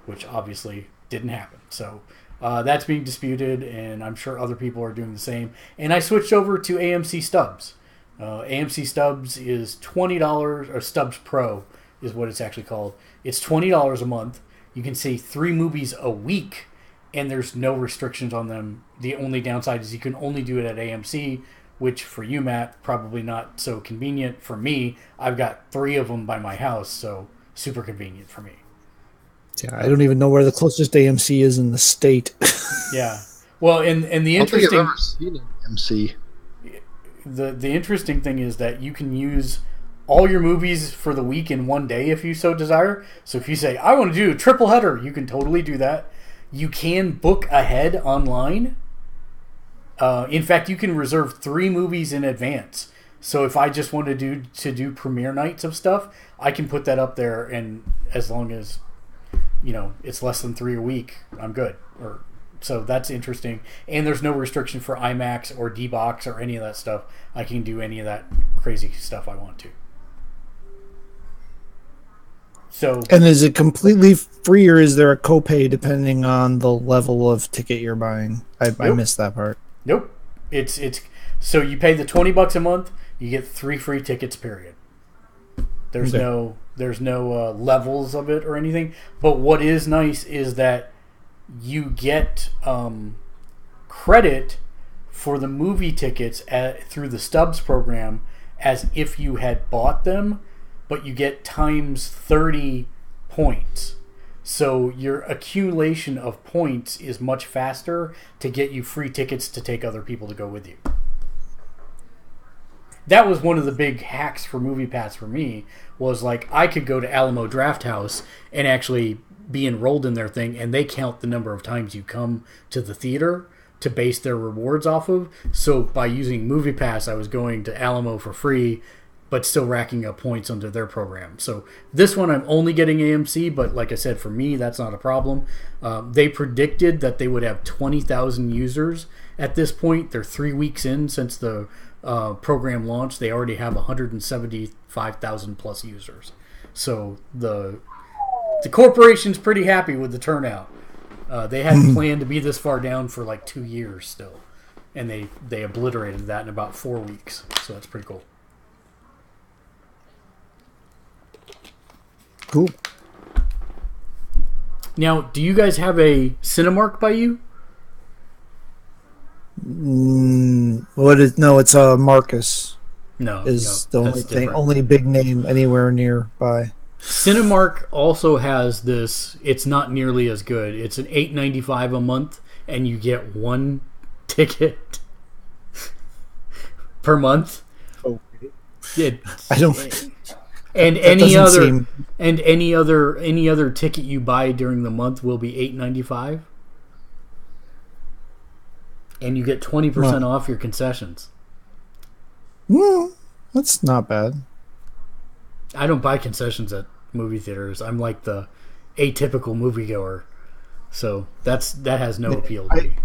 which obviously didn't happen. So that's being disputed, and I'm sure other people are doing the same. And I switched over to AMC Stubs. AMC Stubs is $20, or Stubs Pro is what it's actually called. It's $20 a month. You can see 3 movies a week, and there's no restrictions on them. The only downside is you can only do it at AMC, which for you, Matt, probably not so convenient. For me, I've got 3 of them by my house, so super convenient for me. Yeah, I don't even know where the closest AMC is in the state. Yeah. Well, and the I don't think interesting... I've ever seen an MC. The interesting thing is that you can use all your movies for the week in one day if you so desire. So if you say, I want to do a triple header, you can totally do that. You can book ahead online. In fact, you can reserve 3 movies in advance. So if I just want to do premiere nights of stuff, I can put that up there, and as long as it's less than 3 a week, I'm good. So that's interesting. And there's no restriction for IMAX or D-Box or any of that stuff. I can do any of that crazy stuff I want to. So, and is it completely free, or is there a copay depending on the level of ticket you're buying? I missed that part. Nope. It's so you pay the $20 a month, you get 3 free tickets, period. There's no levels of it or anything. But what is nice is that you get credit for the movie tickets through the Stubs program as if you had bought them, but you get times 30 points. So your accumulation of points is much faster to get you free tickets to take other people to go with you. That was one of the big hacks for MoviePass for me, was like I could go to Alamo Drafthouse and actually be enrolled in their thing, and they count the number of times you come to the theater to base their rewards off of. So by using MoviePass, I was going to Alamo for free, but still racking up points under their program. So this one I'm only getting AMC, but like I said, for me, that's not a problem. They predicted that they would have 20,000 users at this point. They're 3 weeks in since the program launched. They already have 175,000 plus users. So the corporation's pretty happy with the turnout. They hadn't planned to be this far down for like 2 years still, and they obliterated that in about 4 weeks. So that's pretty cool. Cool. Now, do you guys have a Cinemark by you? What is? No, it's Marcus. No, the only thing, different. Only big name anywhere nearby. Cinemark also has this. It's not nearly as good. It's an $8.95 a month, and you get 1 ticket per month. Okay. Yeah, I don't. And any other ticket you buy during the month will be $8.95, and you get 20% off your concessions. Well, that's not bad. I don't buy concessions at movie theaters. I'm like the atypical moviegoer, so that has no appeal to me.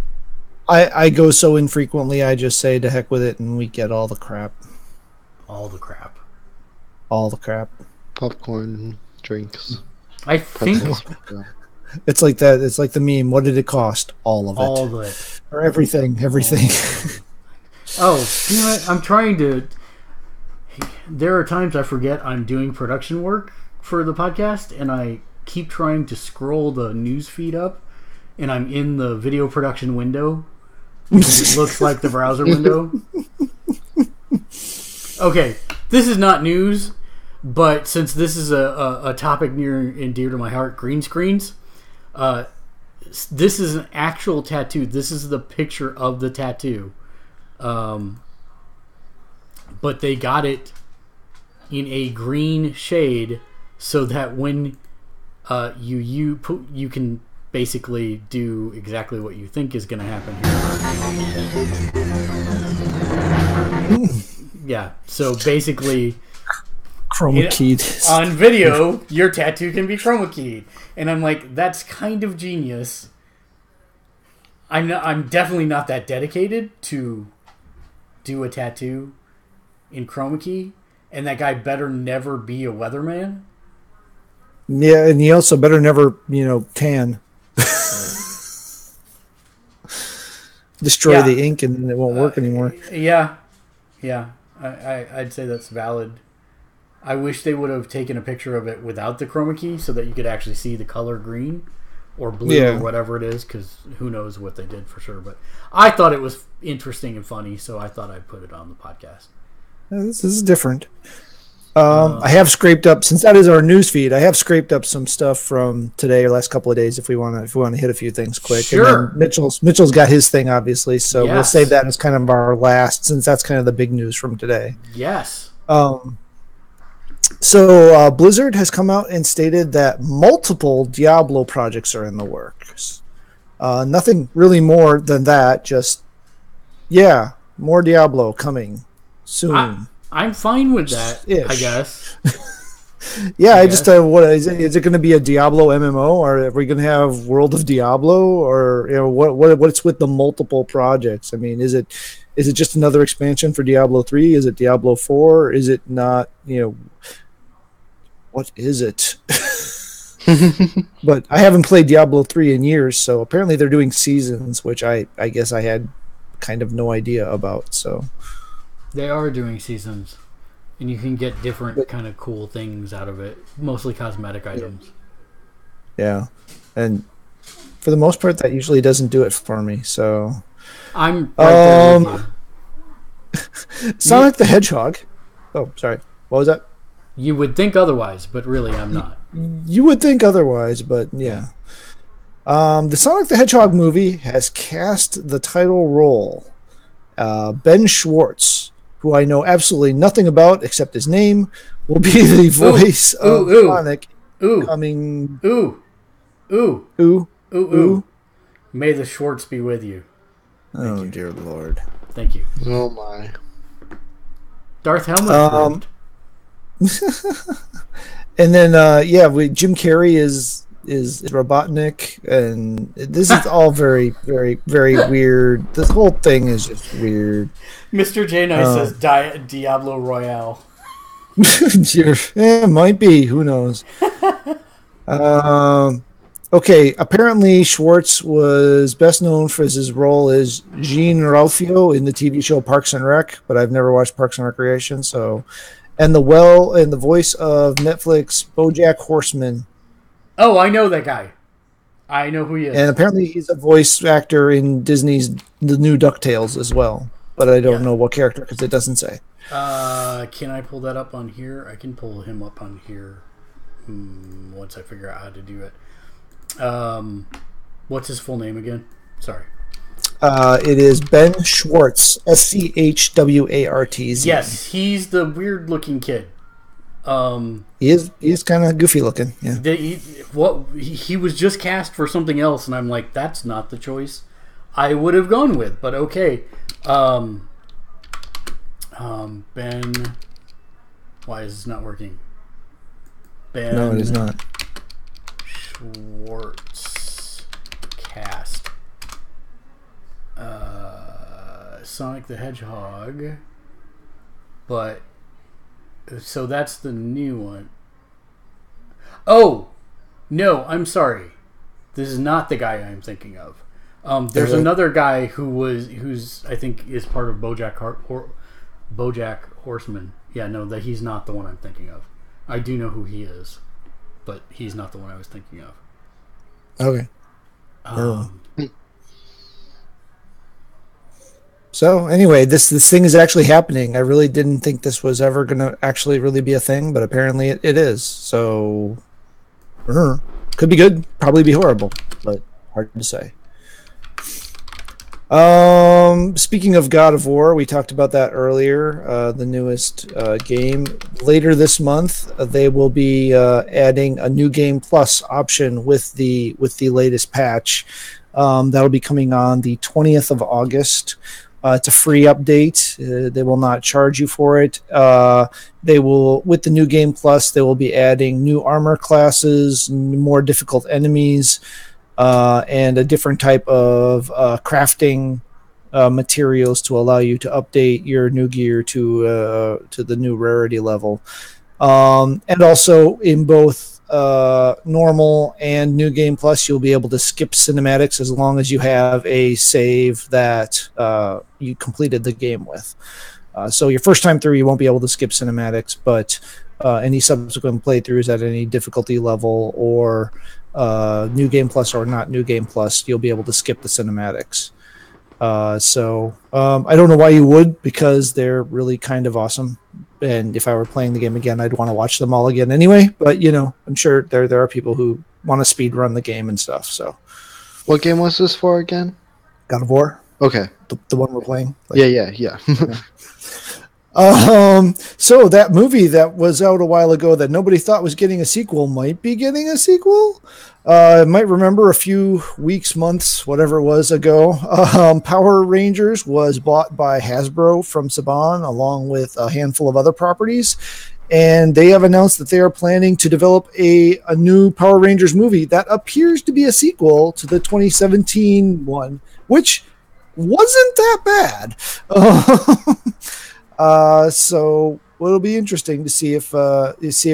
I go so infrequently. I just say to heck with it, and we get all the crap. All the crap. All the crap. Popcorn, drinks. I think it's like that. It's like the meme. What did it cost? All of it. All of it. Or everything. Oh, you know what? I'm trying to. There are times I forget I'm doing production work for the podcast, and I keep trying to scroll the news feed up, and I'm in the video production window. It looks like the browser window. Okay, this is not news, but since this is a topic near and dear to my heart, green screens, this is an actual tattoo. This is the picture of the tattoo. But they got it in a green shade so that when you can basically do exactly what you think is going to happen here. Yeah, so basically chroma keyed on video, your tattoo can be chroma keyed, and I'm like, that's kind of genius. I'm definitely not that dedicated to do a tattoo in chroma key, and that guy better never be a weatherman. Yeah, and he also better never, tan. Destroy Yeah. the ink and it won't work anymore. Yeah. I'd say that's valid. I wish they would have taken a picture of it without the chroma key so that you could actually see the color green or blue or whatever it is, because who knows what they did for sure. But I thought it was interesting and funny, so I thought I'd put it on the podcast. This is different. I have scraped up, since that is our news feed, I have scraped up some stuff from today or last couple of days if we want to hit a few things quick. Sure. And then Mitchell's got his thing, obviously, so we'll save that as kind of our last, since that's kind of the big news from today. Yes. So Blizzard has come out and stated that multiple Diablo projects are in the works. Nothing really more than that, just, more Diablo coming soon. I'm fine with that, Ish. I guess. I just what is it? Is it going to be a Diablo MMO, or are we going to have World of Diablo, or what's with the multiple projects? I mean, is it just another expansion for Diablo 3? Is it Diablo 4? Is it not? What is it? But I haven't played Diablo 3 in years, so apparently they're doing seasons, which I guess I had kind of no idea about. So. They are doing seasons, and you can get different kind of cool things out of it, mostly cosmetic items. Yeah, and for the most part, that usually doesn't do it for me. So I'm right there with you. Sonic the Hedgehog. Oh, sorry. What was that? You would think otherwise, but really, I'm not. You would think otherwise, but yeah. The Sonic the Hedgehog movie has cast the title role. Ben Schwartz, who I know absolutely nothing about except his name, will be the voice of Sonic. Coming. Ooh. May the Schwartz be with you. Oh, dear Lord. Thank you. Oh my. Darth Helmet. And then, Jim Carrey is Robotnik, and this is all very, very, very weird. This whole thing is just weird. Mr. J. Nice says Diablo Royale. It might be. Who knows? Okay, apparently Schwartz was best known for his role as Jean Ralphio in the TV show Parks and Rec, but I've never watched Parks and Recreation, so... And the voice of Netflix BoJack Horseman. Oh, I know that guy. I know who he is. And apparently he's a voice actor in Disney's The New DuckTales as well. But I don't know what character because it doesn't say. Can I pull that up on here? I can pull him up on here once I figure out how to do it. What's his full name again? Sorry. It is Ben Schwartz, Schwartz. Yes, he's the weird-looking kid. He is kind of goofy looking. Yeah. He was just cast for something else, and I'm like, that's not the choice I would have gone with. But okay, Ben. Why is this not working? Ben. No, it is not. Schwartz cast. Sonic the Hedgehog, but so that's the new one. Oh no, I'm sorry, this is not the guy I'm thinking of. There's another guy who's I think is part of BoJack Horseman. Yeah, no, that he's not the one I'm thinking of. I do know who he is, but he's not the one I was thinking of. Okay. So anyway, this thing is actually happening. I really didn't think this was ever going to actually really be a thing, but apparently it is. So could be good, probably be horrible, but hard to say. Speaking of God of War, we talked about that earlier. The newest game later this month, they will be adding a new game plus option with the latest patch. That'll be coming on the 20th of August. It's a free update. They will not charge you for it. They will, with the new game plus, they will be adding new armor classes, more difficult enemies, and a different type of crafting materials to allow you to update your new gear to the new rarity level. And also in both normal and New Game Plus, you'll be able to skip cinematics as long as you have a save that you completed the game with. So your first time through, you won't be able to skip cinematics, but any subsequent playthroughs at any difficulty level or New Game Plus or not New Game Plus, you'll be able to skip the cinematics. So I don't know why you would, because they're really kind of awesome. And if I were playing the game again, I'd want to watch them all again anyway. But, you know, I'm sure there are people who want to speed run the game and stuff. So, What game was this for again? God of War, Okay. the one we're playing. Yeah. So that movie that was out a while ago that nobody thought was getting a sequel might be getting a sequel. I might remember a few weeks, months, whatever it was ago. Power Rangers was bought by Hasbro from Saban, along with a handful of other properties. And they have announced that they are planning to develop a new Power Rangers movie that appears to be a sequel to the 2017 one, which wasn't that bad. So it'll be interesting to see if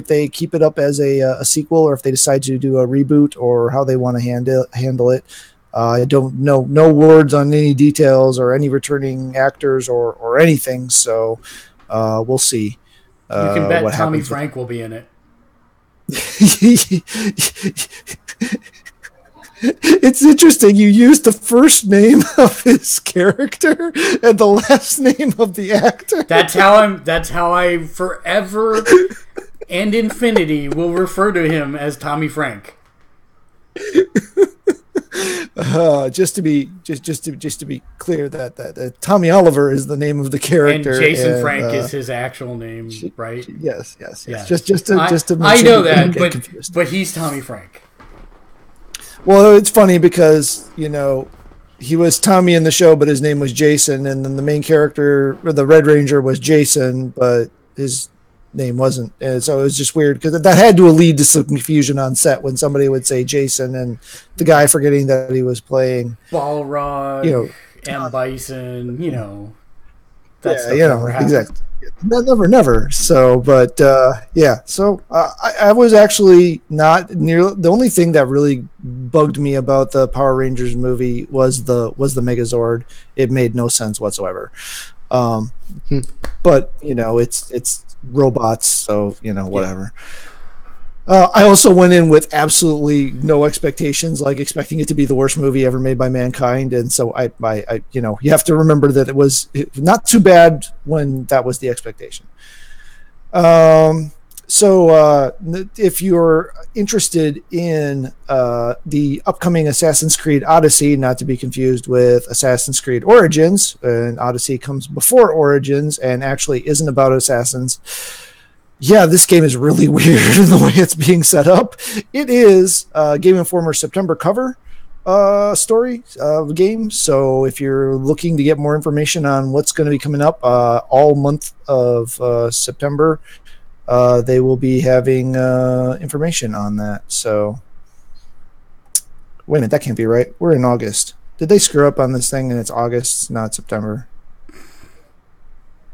they keep it up as a sequel, or if they decide to do a reboot, or how they want to handle it. I don't know, no words on any details or any returning actors or anything. So we'll see. You can bet what Tommy happens Frank will be in it. It's interesting. You used the first name of his character and the last name of the actor. That's how I forever and infinity will refer to him as Tommy Frank. Just to be clear, that Tommy Oliver is the name of the character, And Jason Frank is his actual name, right? Yes. Yeah. Just to make I sure know you that, don't get confused. but he's Tommy Frank. Well, it's funny because, you know, he was Tommy in the show, but his name was Jason, and then the main character, or the Red Ranger, was Jason, but his name wasn't. And so it was just weird, because that had to lead to some confusion on set when somebody would say Jason and the guy forgetting that he was playing Balrog, You know, M. Bison, you know. That's exactly. Never. So, but yeah. So I was actually not near. The only thing that really bugged me about the Power Rangers movie was the Megazord. It made no sense whatsoever. But you know, it's robots, so you know, whatever. I also went in with absolutely no expectations, like expecting it to be the worst movie ever made by mankind. And so I you know, you have to remember that it was not too bad when that was the expectation. So if you're interested in the upcoming Assassin's Creed Odyssey, not to be confused with Assassin's Creed Origins, and Odyssey comes before Origins and actually isn't about assassins. Yeah, this game is really weird in the way it's being set up. It is Game Informer's September cover story game. So if you're looking to get more information on what's going to be coming up all month of September, they will be having information on that. So wait a minute, that can't be right. We're in August. Did they screw up on this thing and it's August, not September?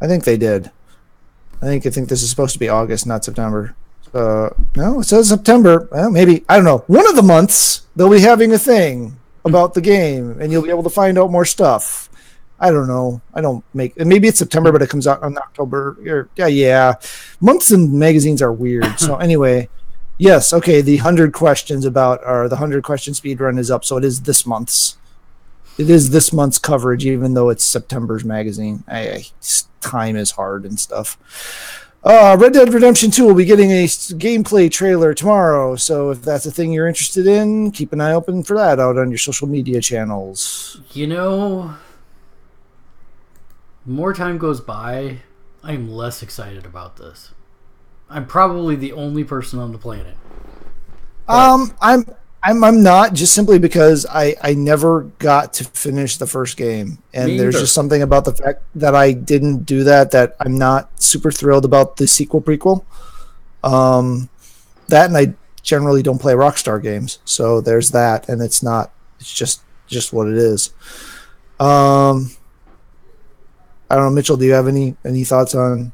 I think they did. I think this is supposed to be August, not September. No, it says September. Well, maybe, I don't know. One of the months they'll be having a thing about the game, and you'll be able to find out more stuff. I don't know. Maybe it's September, but it comes out in October. Yeah. Months in magazines are weird. So anyway, yes, okay. The 100 questions the 100 question speed run is up, so it is this month's. It is this month's coverage, even though it's September's magazine. Time is hard and stuff. Red Dead Redemption 2 will be getting a gameplay trailer tomorrow, so if that's a thing you're interested in, keep an eye open for that out on your social media channels. You know, more time goes by, I'm less excited about this. I'm probably the only person on the planet. I'm not, just simply because I never got to finish the first game, and there's just something about the fact that I didn't do that I'm not super thrilled about the sequel prequel. That, and I generally don't play Rockstar games, so there's that, and it's just what it is. I don't know, Mitchell. Do you have any thoughts on?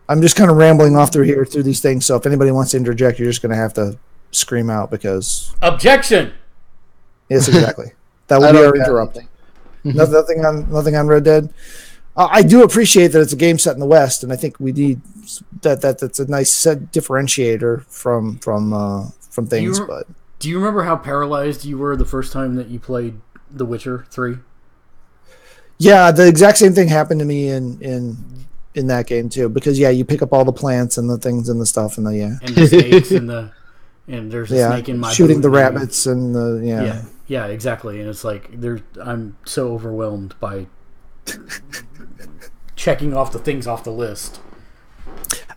I'm just kind of rambling off through these things. So if anybody wants to interject, you're just going to have to scream out because Objection. yes, exactly. That will be our interrupt. Nothing on Red Dead. I do appreciate that it's a game set in the West, and I think we need that's a nice set differentiator from things. Do you remember how paralyzed you were the first time that you played The Witcher 3? Yeah, the exact same thing happened to me in that game too. Because you pick up all the plants and the things and the stuff and and the snakes and there's a snake in my shooting the boot rabbits and the yeah, exactly. And it's like I'm so overwhelmed by checking off the things off the list.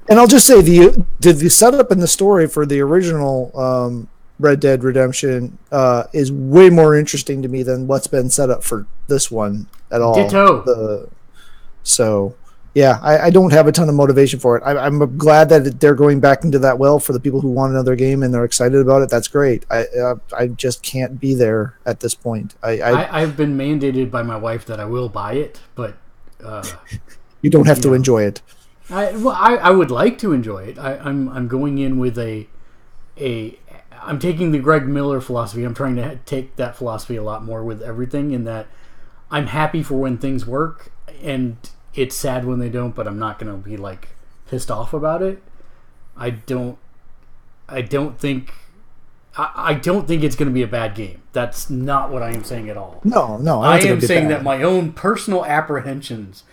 And I'll just say the setup and the story for the original Red Dead Redemption is way more interesting to me than what's been set up for this one at all. Ditto. I don't have a ton of motivation for it. I'm glad that they're going back into that well for the people who want another game and they're excited about it. That's great. I just can't be there at this point. I've been mandated by my wife that I will buy it, but you don't have to enjoy it. I would like to enjoy it. I'm going in with I'm taking the Greg Miller philosophy. I'm trying to take that philosophy a lot more with everything, in that I'm happy for when things work, and it's sad when they don't, but I'm not going to be like pissed off about it. I don't think it's going to be a bad game. That's not what I am saying at all. No. I am saying that my own personal apprehensions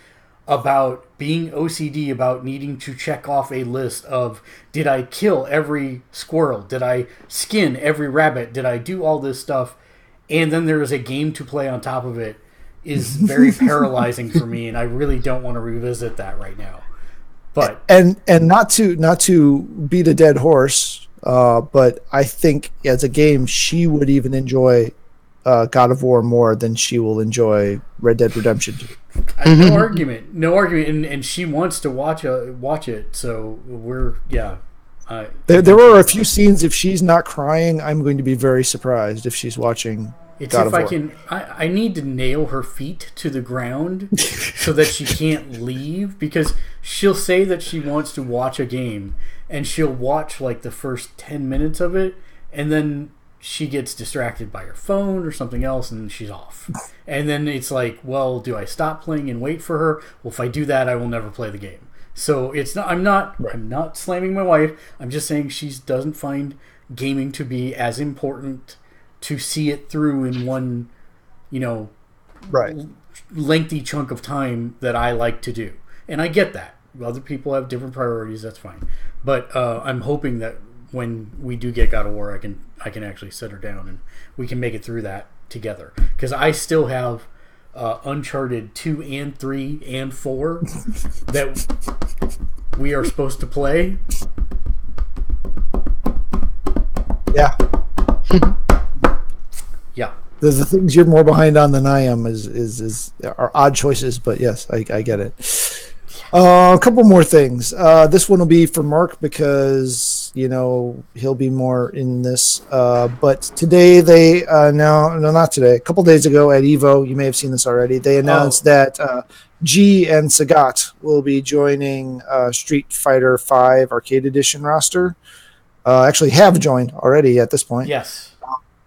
about being OCD, about needing to check off a list of, did I kill every squirrel? Did I skin every rabbit? Did I do all this stuff? And then there is a game to play on top of it, is very paralyzing for me, and I really don't want to revisit that right now. But and not to beat a dead horse, but I think as a game she would even enjoy God of War more than she will enjoy Red Dead Redemption 2. No argument, and she wants to watch it. So we're There are a few scenes. If she's not crying, I'm going to be very surprised if she's watching. It's God if I can. I need to nail her feet to the ground so that she can't leave, because she'll say that she wants to watch a game and she'll watch like the first 10 minutes of it, and then she gets distracted by her phone or something else and she's off. And then it's like, well, do I stop playing and wait for her? Well, if I do that, I will never play the game. So it's not. I'm not slamming my wife. I'm just saying she doesn't find gaming to be as important to see it through in one, lengthy chunk of time that I like to do. And I get that. Other people have different priorities. That's fine. But I'm hoping that when we do get God of War, I can actually sit her down and we can make it through that together. Because I still have Uncharted 2 and 3 and 4 that we are supposed to play. Yeah. Yeah. The things you're more behind on than I am are odd choices, but yes, I get it. A couple more things. This one will be for Mark because he'll be more in this. But today not today. A couple days ago at Evo, you may have seen this already. They announced that G and Sagat will be joining Street Fighter V Arcade Edition roster. Actually, have joined already at this point. Yes.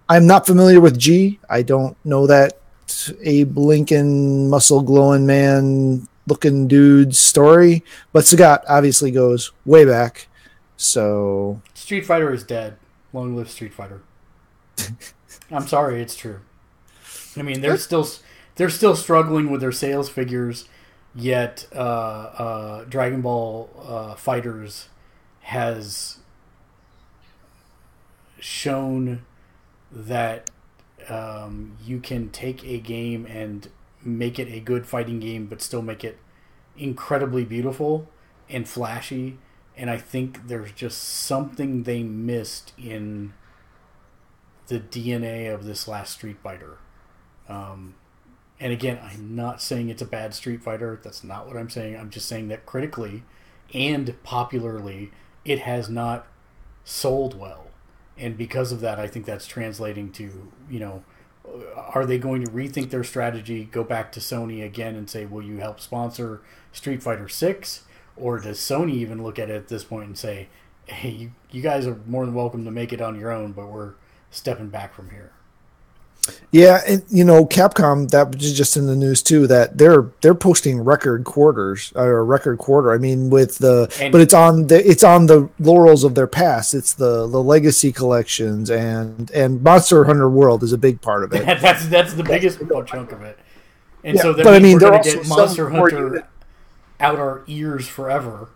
I'm not familiar with G. I don't know that Abe Lincoln, muscle glowing man looking dude's story, but Sagat obviously goes way back. So Street Fighter is dead. Long live Street Fighter. I'm sorry, it's true. I mean, they're still struggling with their sales figures, yet Dragon Ball Fighters has shown that you can take a game and make it a good fighting game, but still make it incredibly beautiful and flashy. And I think there's just something they missed in the DNA of this last Street Fighter. And again, I'm not saying it's a bad Street Fighter. That's not what I'm saying. I'm just saying that critically and popularly, it has not sold well. And because of that, I think that's translating to, are they going to rethink their strategy, go back to Sony again and say, will you help sponsor Street Fighter 6? Or does Sony even look at it at this point and say, hey, you guys are more than welcome to make it on your own, but we're stepping back from here? Yeah, and Capcom, that was just in the news too, that they're posting record quarters or a record quarter. I mean, but it's on the laurels of their past. It's the legacy collections and Monster Hunter World is a big part of it. That's the biggest chunk of it. And yeah, so then but I mean, we're going to also get Monster Hunter out our ears forever.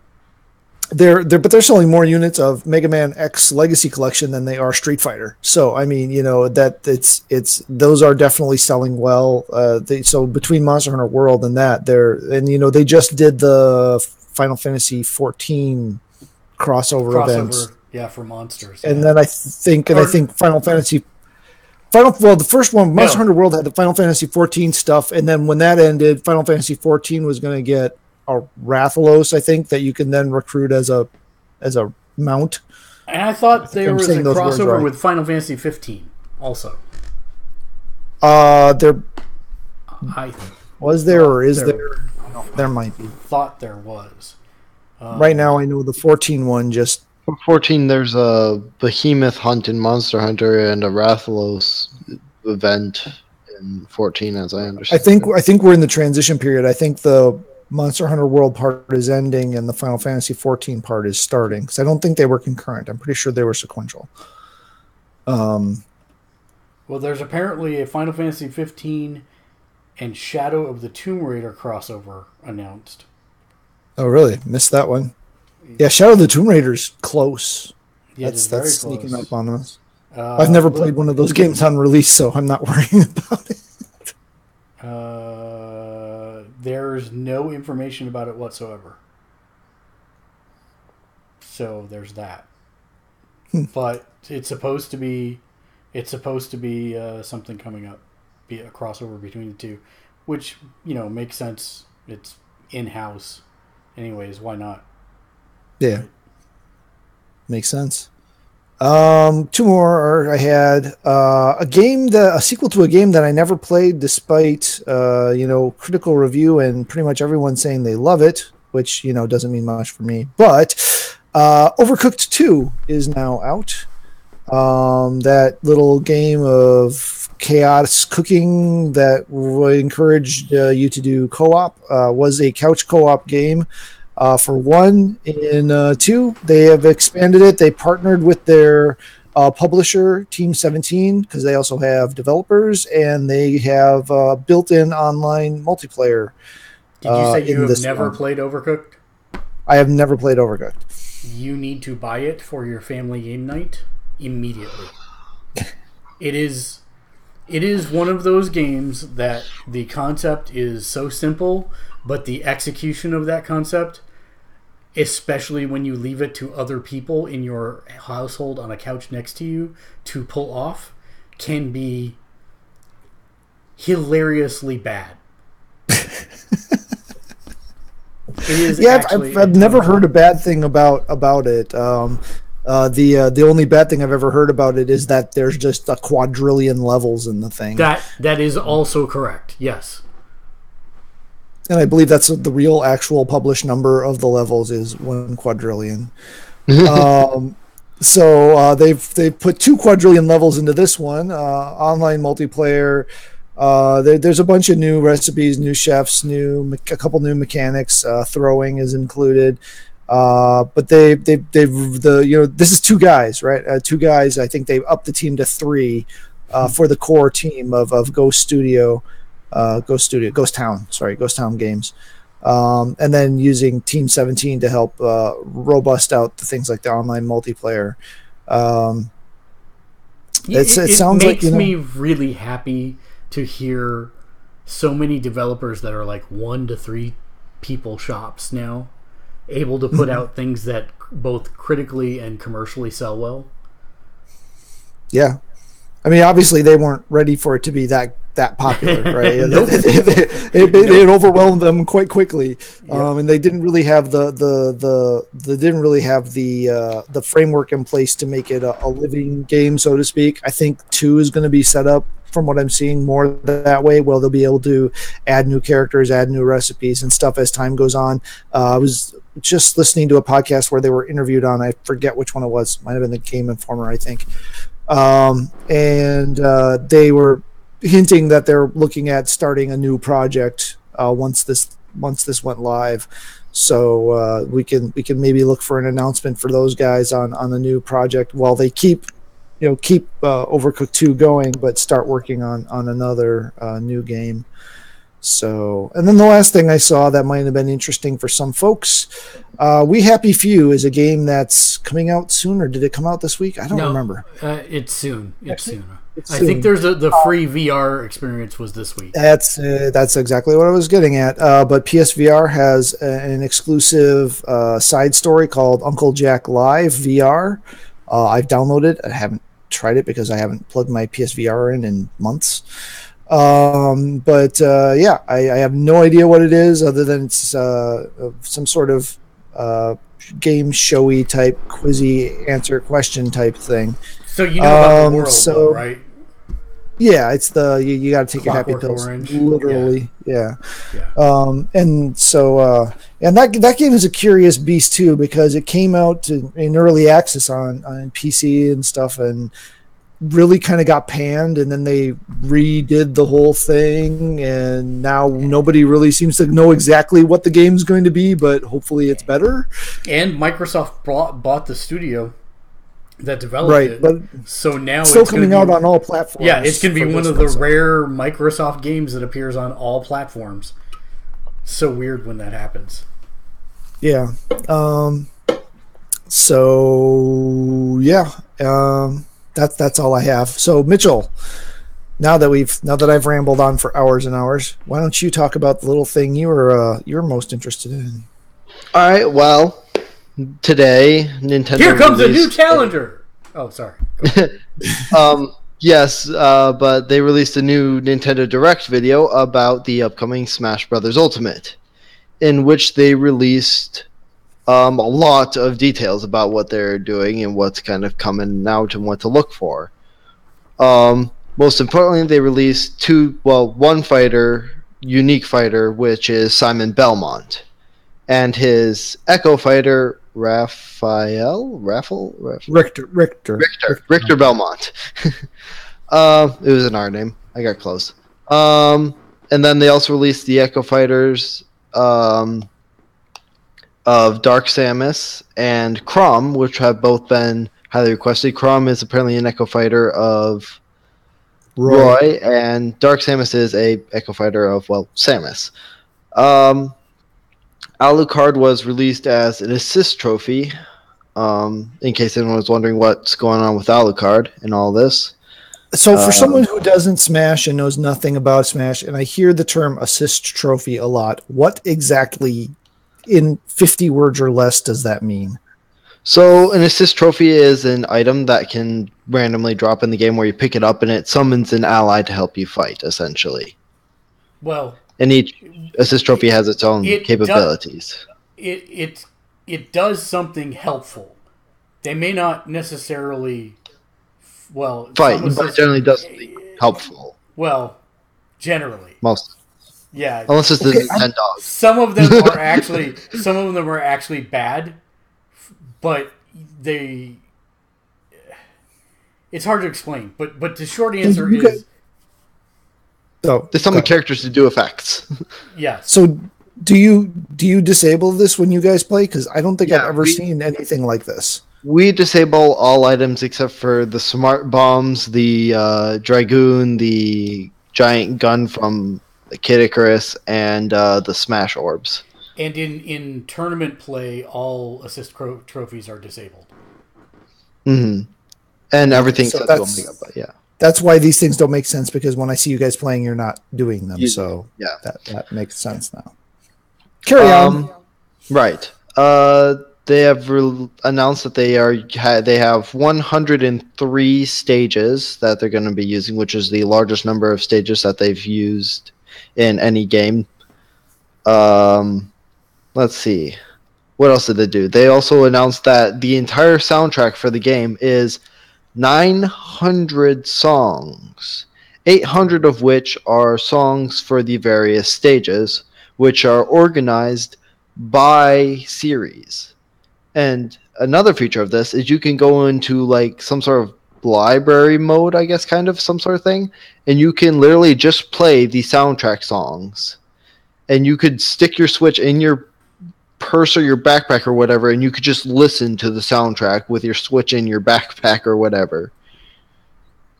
But they're selling more units of Mega Man X Legacy Collection than they are Street Fighter. So I mean, that it's those are definitely selling well. So between Monster Hunter World and that, they just did the Final Fantasy 14 crossover events. Yeah, for monsters. And then I think Final Fantasy. The first one, Monster Hunter World, had the Final Fantasy 14 stuff, and then when that ended, Final Fantasy 14 was going to get a Rathalos, I think, that you can then recruit as a mount. And I thought there was a crossover with Final Fantasy 15 also. There was there or is there? There might be. Thought there was. Right now, I know the 14 one just. For 14, there's a Behemoth hunt in Monster Hunter and a Rathalos event in 14, as I understand. I think we're in the transition period. I think the Monster Hunter World part is ending and the Final Fantasy 14 part is starting, because I don't think they were concurrent. I'm pretty sure they were sequential. Well, there's apparently a Final Fantasy 15 and Shadow of the Tomb Raider crossover announced. Oh, really? Missed that one. Yeah, Shadow of the Tomb Raider's close. Yeah, that's sneaking up on us. I've never played one of those games on release, so I'm not worrying about it. There's no information about it whatsoever. So there's that. But it's supposed to be something coming up, be a crossover between the two, which makes sense. It's in-house, anyways. Why not? Yeah, makes sense. Two more. I had a sequel to a game that I never played, despite critical review and pretty much everyone saying they love it, which doesn't mean much for me. But Overcooked 2 is now out. That little game of chaos cooking that encouraged you to do co-op was a couch co-op game. For 1. In 2, they have expanded it. They partnered with their publisher, Team 17, because they also have developers, and they have built-in online multiplayer. Did you say you have never played Overcooked? I have never played Overcooked. You need to buy it for your family game night immediately. It is one of those games that the concept is so simple, but the execution of that concept, especially when you leave it to other people in your household on a couch next to you to pull off, can be hilariously bad. It is. Yeah, I've never heard a bad thing about it. The only bad thing I've ever heard about it is that there's just a quadrillion levels in the thing. That is also correct. Yes. And I believe that's the real actual published number of the levels is 1 quadrillion. So they've put 2 quadrillion levels into this one. Online multiplayer. There's a bunch of new recipes, new chefs, a couple new mechanics. Throwing is included. But this is 2 guys, right? 2 guys. I think they've upped the team to 3 for the core team of Ghost Town Games, and then using Team 17 to help robust out the things like the online multiplayer. It sounds like it makes me really happy to hear so many developers that are like 1 to 3 people shops now able to put out things that both critically and commercially sell well. Yeah. I mean, obviously they weren't ready for it to be that that popular, right? It overwhelmed them quite quickly, and they didn't really have the framework in place to make it a living game, so to speak. I think 2 is going to be set up, from what I'm seeing, more that way. Well, they'll be able to add new characters, add new recipes and stuff as time goes on. I was just listening to a podcast where they were interviewed on, I forget which one it was, might have been the Game Informer, I think, and they were hinting that they're looking at starting a new project once this went live. So we can maybe look for an announcement for those guys on the new project while they keep Overcooked 2 going, but start working on another new game. So, and then the last thing I saw that might have been interesting for some folks, We Happy Few is a game that's coming out soon, or did it come out this week? I don't remember. It's soon. It's soon. I soon. think there's the free VR experience was this week. That's exactly what I was getting at. But PSVR has an exclusive side story called Uncle Jack Live VR. I've downloaded. I haven't tried it because I haven't plugged my PSVR in months. But I have no idea what it is other than it's some sort of game showy type quizzy answer question type thing. So you know about the world, though, right? Yeah, it's you got to take your happy pills, Orange. literally. Yeah. And so and that game is a curious beast too, because it came out in early access on PC and stuff, and really kind of got panned, and then they redid the whole thing, and now nobody really seems to know exactly what the game's going to be, but hopefully it's better. And Microsoft bought the studio that developed it. But so now still it's coming out on all platforms. Yeah, it's going to be one of the rare Microsoft games that appears on all platforms. So weird when that happens. Yeah. That's all I have. So Mitchell, now that I've rambled on for hours and hours, why don't you talk about the little thing you're most interested in? All right. Well, today Nintendo. Here comes a new challenger. Oh, sorry. Yes, but they released a new Nintendo Direct video about the upcoming Smash Bros. Ultimate, in which they released a lot of details about what they're doing and what's kind of coming out and what to look for. Most importantly, they released one unique fighter, which is Simon Belmont, and his Echo fighter, Richter Belmont. It was an R name. I got close. And then they also released the Echo fighters of Dark Samus and Chrom, which have both been highly requested. Chrom is apparently an Echo fighter of Roy, and Dark Samus is a Echo fighter of Samus. Alucard was released as an assist trophy, in case anyone was wondering what's going on with Alucard and all this. So for someone who doesn't Smash and knows nothing about Smash, and I hear the term assist trophy a lot, what exactly in 50 words or less does that mean? So an assist trophy is an item that can randomly drop in the game where you pick it up and it summons an ally to help you fight, essentially. Well, and each assist trophy has its own capabilities. It does something helpful. They may not necessarily fight, but it generally does something helpful. Well, generally. Most. Yeah. Unless it's the Nintendo. Some of them are actually bad, but it's hard to explain. But the short answer is they summon characters to do effects. Yeah. So do you disable this when you guys play? Because I don't think I've ever seen anything like this. We disable all items except for the smart bombs, the Dragoon, the giant gun from Kid Icarus, and the Smash orbs. And in tournament play, all assist trophies are disabled. Mm-hmm. And everything so that's Omega, but yeah. That's why these things don't make sense, because when I see you guys playing, you're not doing them. So that makes sense now. Carry on. Right. they have announced that they have 103 stages that they're going to be using, which is the largest number of stages that they've used in any game. Let's see. What else did they do? They also announced that the entire soundtrack for the game is 900 songs, 800 of which are songs for the various stages, which are organized by series. And another feature of this is you can go into like some sort of library mode, I guess, kind of some sort of thing, and you can literally just play the soundtrack songs. And you could stick your Switch in your purse or your backpack or whatever, and you could just listen to the soundtrack with your Switch in your backpack or whatever.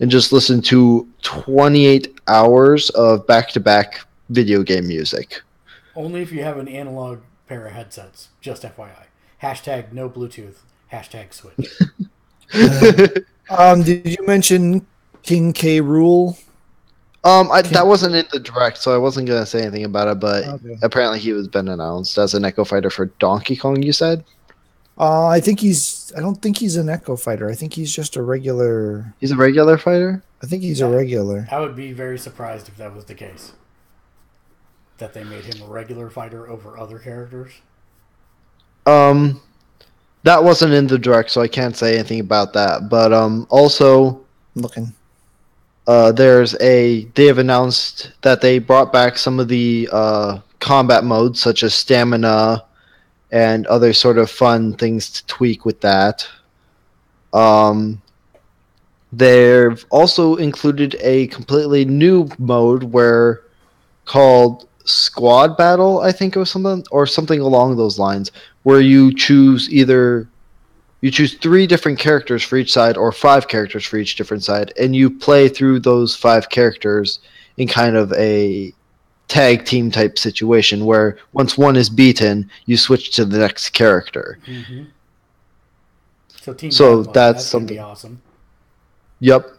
And just listen to 28 hours of back-to-back video game music. Only if you have an analog pair of headsets, just FYI. Hashtag no Bluetooth. Hashtag Switch. Did you mention King K. Rool? That wasn't in the direct, so I wasn't going to say anything about it, but Okay. apparently he was been announced as an Echo Fighter for Donkey Kong, you said? I don't think he's an Echo Fighter. I think he's just a regular. He's a regular fighter? I think he's a regular. I would be very surprised if that was the case. That they made him a regular fighter over other characters. That wasn't in the direct, so I can't say anything about that. But also, Looking. they have announced that they brought back some of the combat modes, such as stamina and other sort of fun things to tweak with that. They've also included a completely new mode called Squad Battle, I think it was something along those lines, where you choose 3 different characters for each side or 5 characters for each different side, and you play through those 5 characters in kind of a tag team type situation where once one is beaten, you switch to the next character. Mm-hmm. So that's gonna something be awesome. Yep.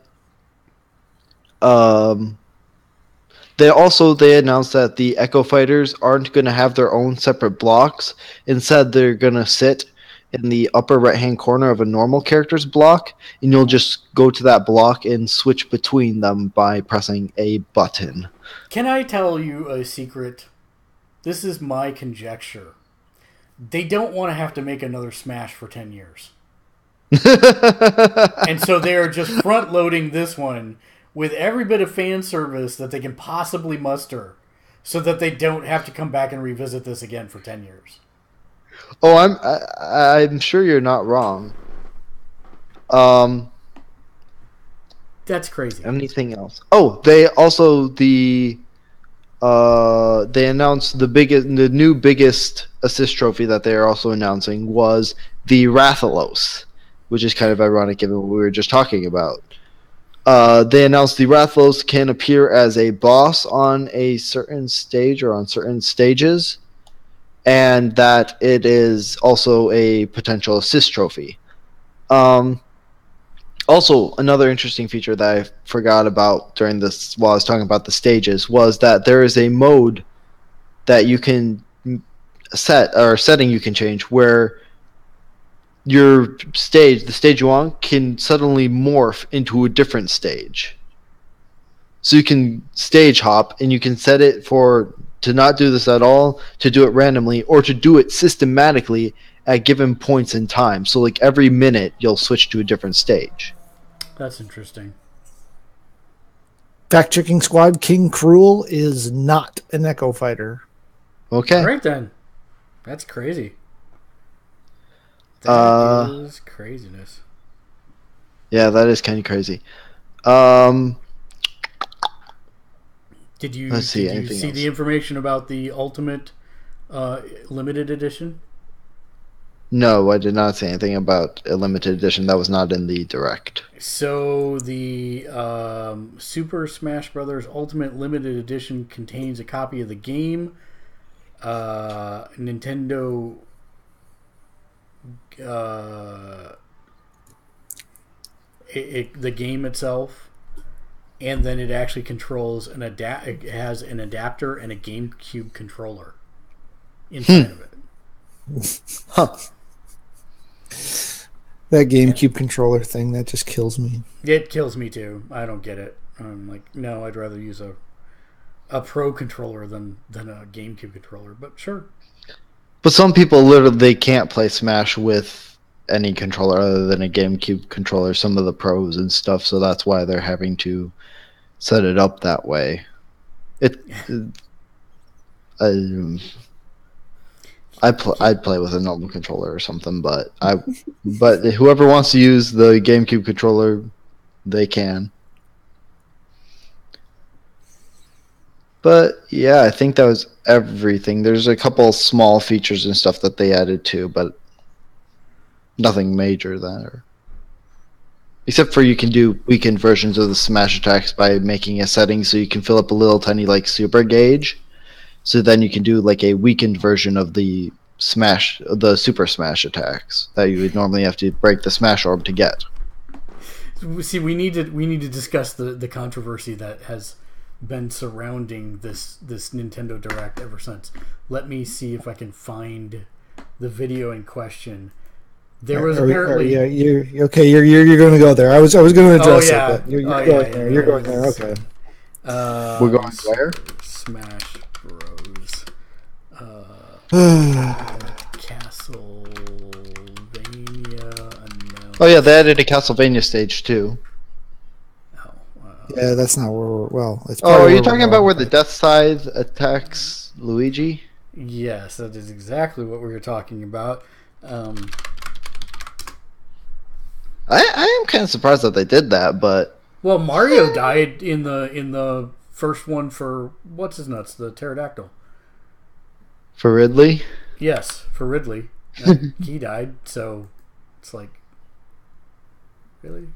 They announced that the Echo Fighters aren't going to have their own separate blocks. Instead, they're going to sit in the upper right-hand corner of a normal character's block, and you'll just go to that block and switch between them by pressing a button. Can I tell you a secret? This is my conjecture. They don't want to have to make another Smash for 10 years. And so they are just front-loading this one with every bit of fan service that they can possibly muster so that they don't have to come back and revisit this again for 10 years. Oh, I'm sure you're not wrong. That's crazy. Anything else? Oh, they also they announced the new biggest assist trophy that they are also announcing was the Rathalos, which is kind of ironic given what we were just talking about. They announced the Rathalos can appear as a boss on a certain stage or on certain stages, and that it is also a potential assist trophy. Also, another interesting feature that I forgot about during this while I was talking about the stages was that there is a mode that you can setting you can change where the stage you want, can suddenly morph into a different stage. So you can stage hop, and you can set it to not do this at all, to do it randomly, or to do it systematically at given points in time. So like every minute, you'll switch to a different stage. That's interesting. Fact-checking squad, King Cruel is not an Echo Fighter. Okay. All right, then. That's crazy. That is craziness. Yeah, that is kind of crazy. Did you Let's see, see anything else? the information about the Ultimate Limited Edition? No, I did not say anything about a limited edition. That was not in the direct. So the Super Smash Bros. Ultimate Limited Edition contains a copy of the game, Nintendo the game itself, and then it actually controls it has an adapter and a GameCube controller inside of it. Huh. That GameCube controller thing, that just kills me. It kills me too. I don't get it. I'm like, no, I'd rather use a Pro controller than a GameCube controller. But sure. But some people literally they can't play Smash with any controller other than a GameCube controller. Some of the pros and stuff, so that's why they're having to set it up that way. I'd play with a normal controller or something, but whoever wants to use the GameCube controller, they can. But yeah, I think that was everything. There's a couple small features and stuff that they added too, but nothing major there. Except for you can do weakened versions of the smash attacks by making a setting so you can fill up a little tiny like super gauge. So then you can do like a weakened version of the super smash attacks that you would normally have to break the smash orb to get. See, we need to discuss the controversy that has been surrounding this Nintendo Direct ever since. Let me see if I can find the video in question. There was apparently you're okay. You're going to go there. I was going to address yeah. it. But you're going there. You're going there. Okay. We're going where? Smash Bros. Castlevania. Oh yeah, they added a Castlevania stage too. Yeah, that's not where it's Oh, are you talking about where the Death Scythe attacks Luigi? Yes, that is exactly what we were talking about. I am kind of surprised that they did that, but well, Mario died in the first one for what's his nuts, the pterodactyl. For Ridley? Yes, for Ridley. He died, so it's like really.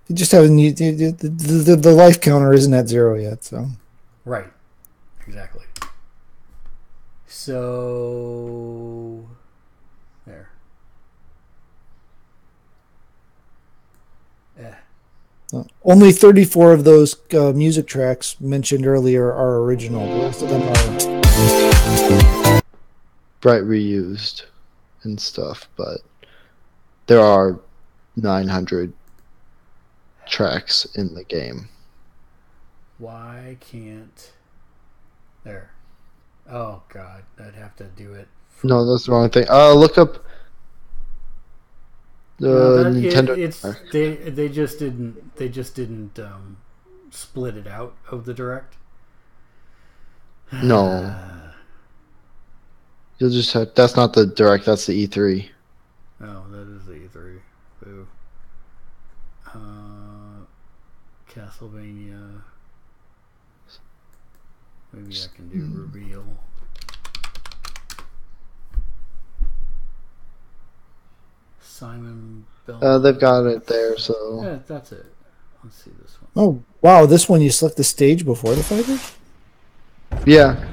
You just haven't. The life counter isn't at 0 yet, so. Right. Exactly. So there. Only 34 of those music tracks mentioned earlier are original. The rest of them are bright reused and stuff, but there are 900 tracks in the game. Why can't there? Oh God, I'd have to do it. No, that's the wrong thing. Look up the Nintendo. They just didn't split it out of the Direct. No, you'll just have. That's not the Direct. That's the E3. Oh, that is the E3. Boo. Castlevania. Maybe I can do reveal. Simon Bell. They've got it there, so yeah, that's it. Let's see this one. Oh wow, this one you select the stage before the fighters? yeah.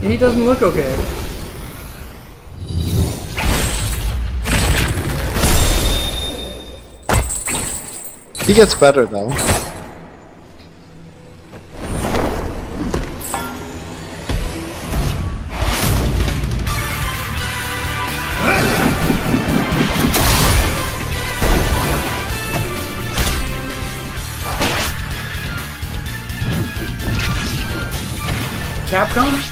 He doesn't look okay. He gets better though. Capcom?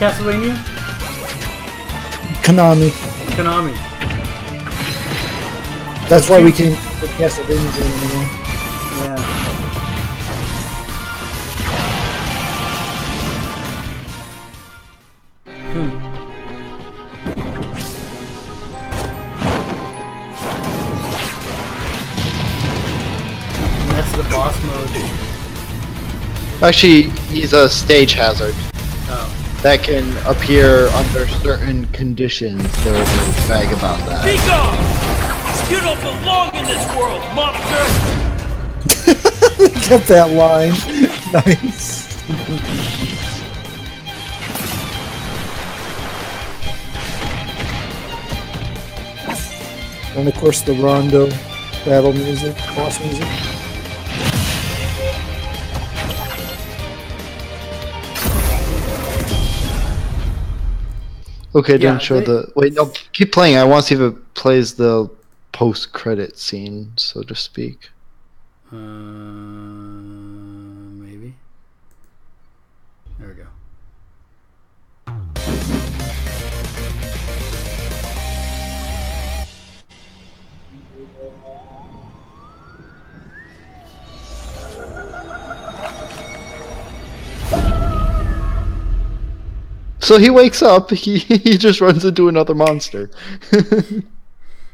Castlevania? Konami. That's why we can't put Castlevania in anymore. Yeah. boss mode. Actually, he's a stage hazard Oh. that can appear under certain conditions. There will be a bag about that. Be gone! You don't belong in this world, monster! Get that line. Nice. And of course the rondo battle music, boss music. Okay, Yeah, didn't show the. Wait, no, keep playing. I want to see if it plays the post-credit scene, so to speak. Maybe. There we go. So he wakes up. He just runs into another monster.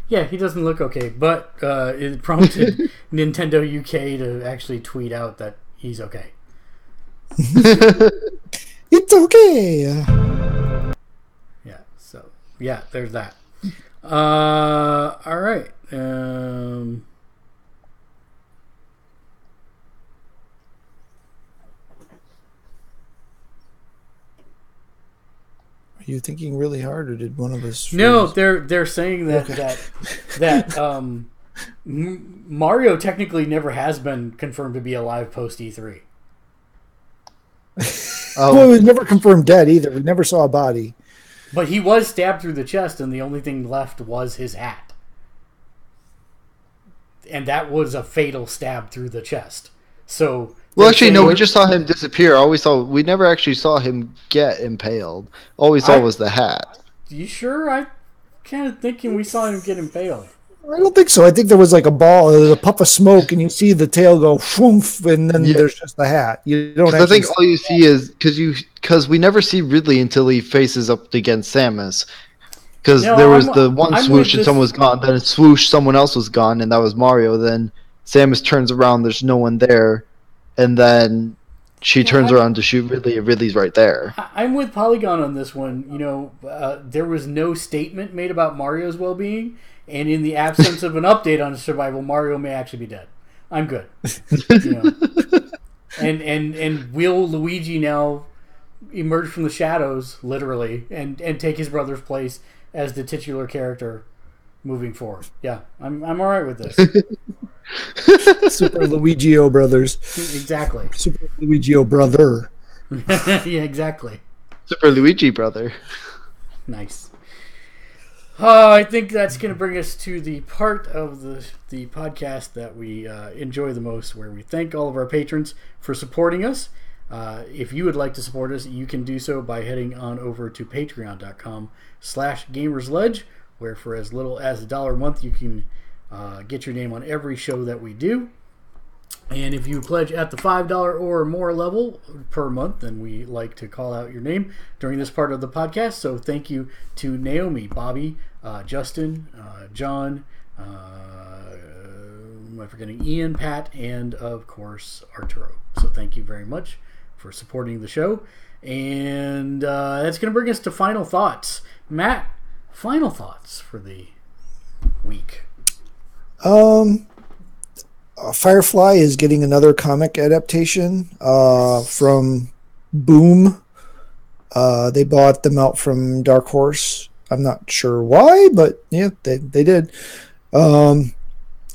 Yeah, he doesn't look okay, but it prompted Nintendo UK to actually tweet out that he's okay. It's okay. Yeah, so yeah, there's that. All right. Are you thinking really hard, or did one of us? No, freeze? they're saying that Mario technically never has been confirmed to be alive post E3. Well, it was never confirmed dead either. We never saw a body. But he was stabbed through the chest, and the only thing left was his hat. And that was a fatal stab through the chest. So, Well, actually, no. We just saw him disappear. We never actually saw him get impaled. All we saw was the hat. You sure? I kind of thinking we saw him get impaled. I don't think so. I think there was like a ball, a puff of smoke, and you see the tail go whoomph, and then there's just the hat. You don't. I think all you see is because we never see Ridley until he faces up against Samus. Because there was the one swoosh and someone was gone. Then a swoosh, someone else was gone, and that was Mario. Then Samus turns around, there's no one there, and then she turns around to shoot Ridley, and Ridley's right there. I'm with Polygon on this one. You know, there was no statement made about Mario's well-being, and in the absence of an update on his survival, Mario may actually be dead. I'm good. You know. And will Luigi now emerge from the shadows, literally, and take his brother's place as the titular character moving forward? Yeah, I'm all right with this. Super Luigi-O brothers. Exactly. Super Luigi-O brother. Yeah, exactly. Super Luigi brother. Nice. I think that's going to bring us to the part of the podcast that we enjoy the most, where we thank all of our patrons for supporting us. If you would like to support us, you can do so by heading on over to patreon.com/Gamersledge, where for as little as $1 a month, you can get your name on every show that we do. And if you pledge at the $5 or more level per month, then we like to call out your name during this part of the podcast. So thank you to Naomi, Bobby, Justin, John, am I forgetting Ian, Pat, and of course Arturo. So thank you very much for supporting the show. And that's going to bring us to final thoughts. Matt, final thoughts for the week. Firefly is getting another comic adaptation from Boom. They bought them out from Dark Horse. I'm not sure why, but yeah, they did. I'm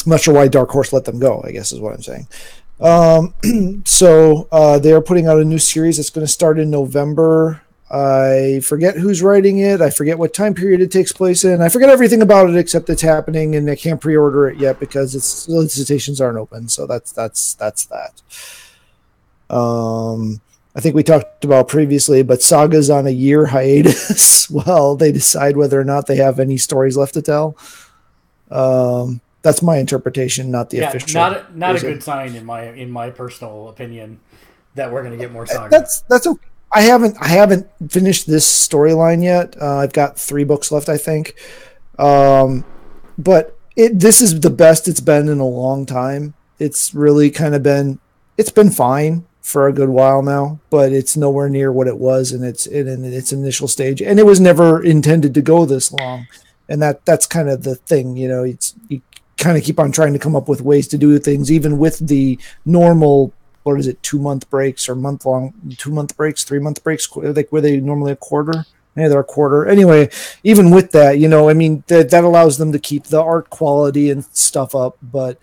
not sure why Dark Horse let them go, I guess is what I'm saying. So they are putting out a new series that's going to start in November. I forget who's writing it. I forget what time period it takes place in. I forget everything about it except it's happening, and I can't pre-order it yet because its solicitations aren't open. So that's that. I think we talked about previously, but Saga's on a year hiatus while they decide whether or not they have any stories left to tell. That's my interpretation, not the official. Not a good sign in my personal opinion that we're going to get more Saga. That's okay. I haven't finished this storyline yet. I've got 3 books left, I think. But this is the best it's been in a long time. It's really kind of it's been fine for a good while now, but it's nowhere near what it was in its initial stage, and it was never intended to go this long. And that's kind of the thing, you know. You kind of keep on trying to come up with ways to do things, even with the normal, what is it, 2-month breaks or month long, 2-month breaks, 3-month breaks, like were they normally a quarter? Yeah, they're a quarter. Anyway, even with that, you know, I mean, that allows them to keep the art quality and stuff up, but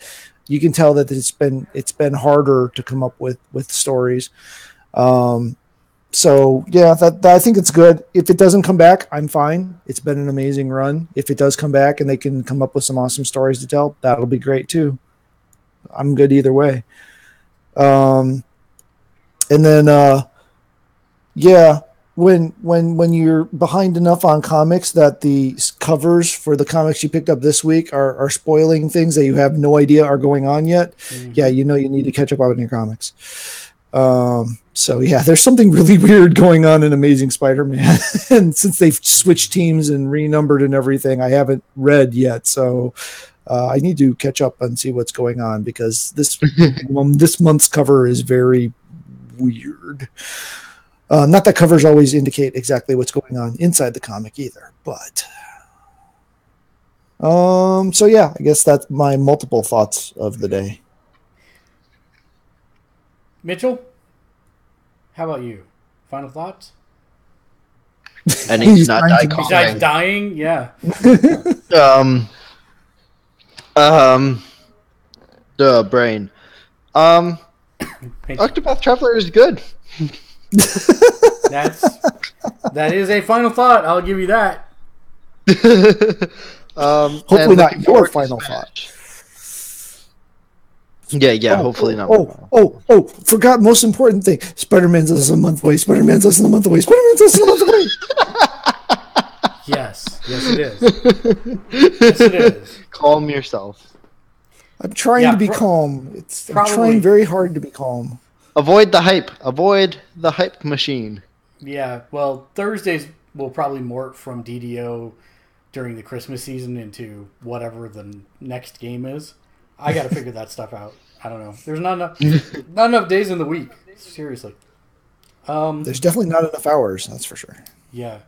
you can tell that it's been harder to come up with stories. So yeah, that I think it's good. If it doesn't come back, I'm fine. It's been an amazing run. If it does come back and they can come up with some awesome stories to tell, that'll be great too. I'm good either way. And then yeah, when you're behind enough on comics that the covers for the comics you picked up this week are spoiling things that you have no idea are going on yet, yeah, you know you need to catch up on your comics. So yeah, there's something really weird going on in Amazing Spider-Man, and since they've switched teams and renumbered and everything, I haven't read yet. So I need to catch up and see what's going on, because this month's cover is very weird. Not that covers always indicate exactly what's going on inside the comic either, but so yeah, I guess that's my multiple thoughts of the day. Mitchell, how about you? Final thoughts? And he's not die Besides coughing. dying, yeah. The brain. Octopath Traveler is good. That is a final thought. I'll give you that. Hopefully not your final thought. Yeah, hopefully not. Forgot most important thing. Spider-Man's less than a month away. Spider-Man's less than a month away. Spider-Man's less than a month away. Yes it is. Yes, it is. Calm yourself. I'm trying to be calm. I'm trying very hard to be calm. Avoid the hype. Avoid the hype machine. Yeah, well, Thursdays will probably morph from DDO during the Christmas season into whatever the next game is. I got to figure that stuff out. I don't know. There's not enough days in the week. Seriously. There's definitely not enough hours. That's for sure. Yeah.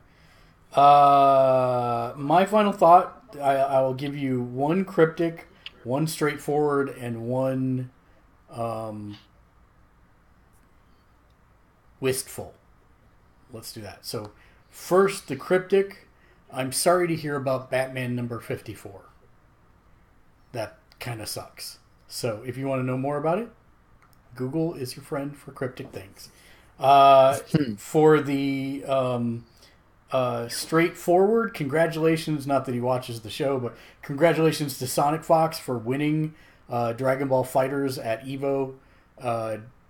My final thought, I will give you one cryptic, one straightforward, and one wistful. Let's do that. So, first, the cryptic. I'm sorry to hear about Batman number 54. That kind of sucks. So, if you want to know more about it, Google is your friend for cryptic things. For the straightforward, congratulations, not that he watches the show, but congratulations to Sonic Fox for winning Dragon Ball Fighters at EVO.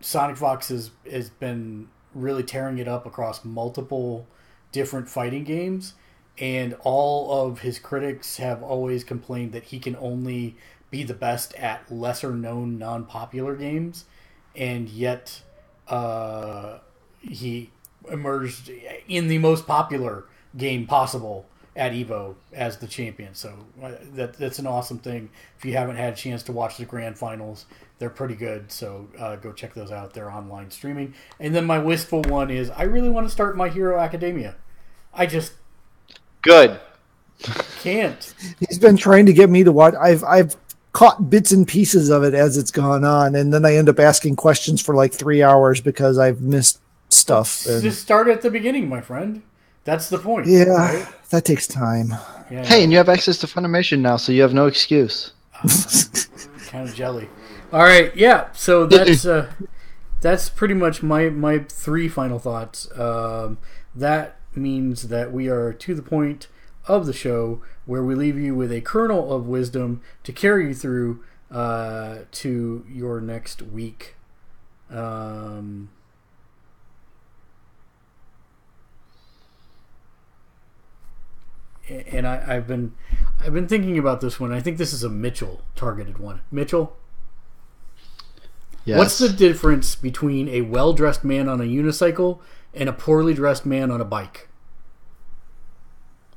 Sonic Fox has been really tearing it up across multiple different fighting games, and all of his critics have always complained that he can only be the best at lesser known non-popular games, and yet he emerged in the most popular game possible at EVO as the champion. So that's an awesome thing. If you haven't had a chance to watch the grand finals, they're pretty good. So go check those out. They're online streaming. And then my wistful one is I really want to start My Hero Academia. I just can't. He's been trying to get me to watch. I've caught bits and pieces of it as it's gone on, and then I end up asking questions for like 3 hours because I've missed stuff. Just start at the beginning, my friend. That's the point. Yeah, right? That takes time. Yeah, hey, and you have access to Funimation now, so you have no excuse. Kind of jelly. All right, yeah. So that's pretty much my three final thoughts. That means that we are to the point of the show where we leave you with a kernel of wisdom to carry you through to your next week. And I've been thinking about this one. I think this is a Mitchell targeted one. Mitchell, yes. What's the difference between a well-dressed man on a unicycle and a poorly dressed man on a bike?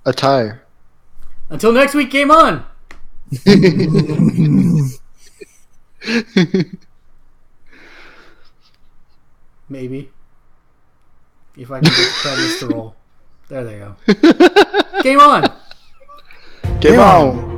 Attire. Until next week, game on! Maybe. If I can get the credits to roll. There they go. Game on! Game on!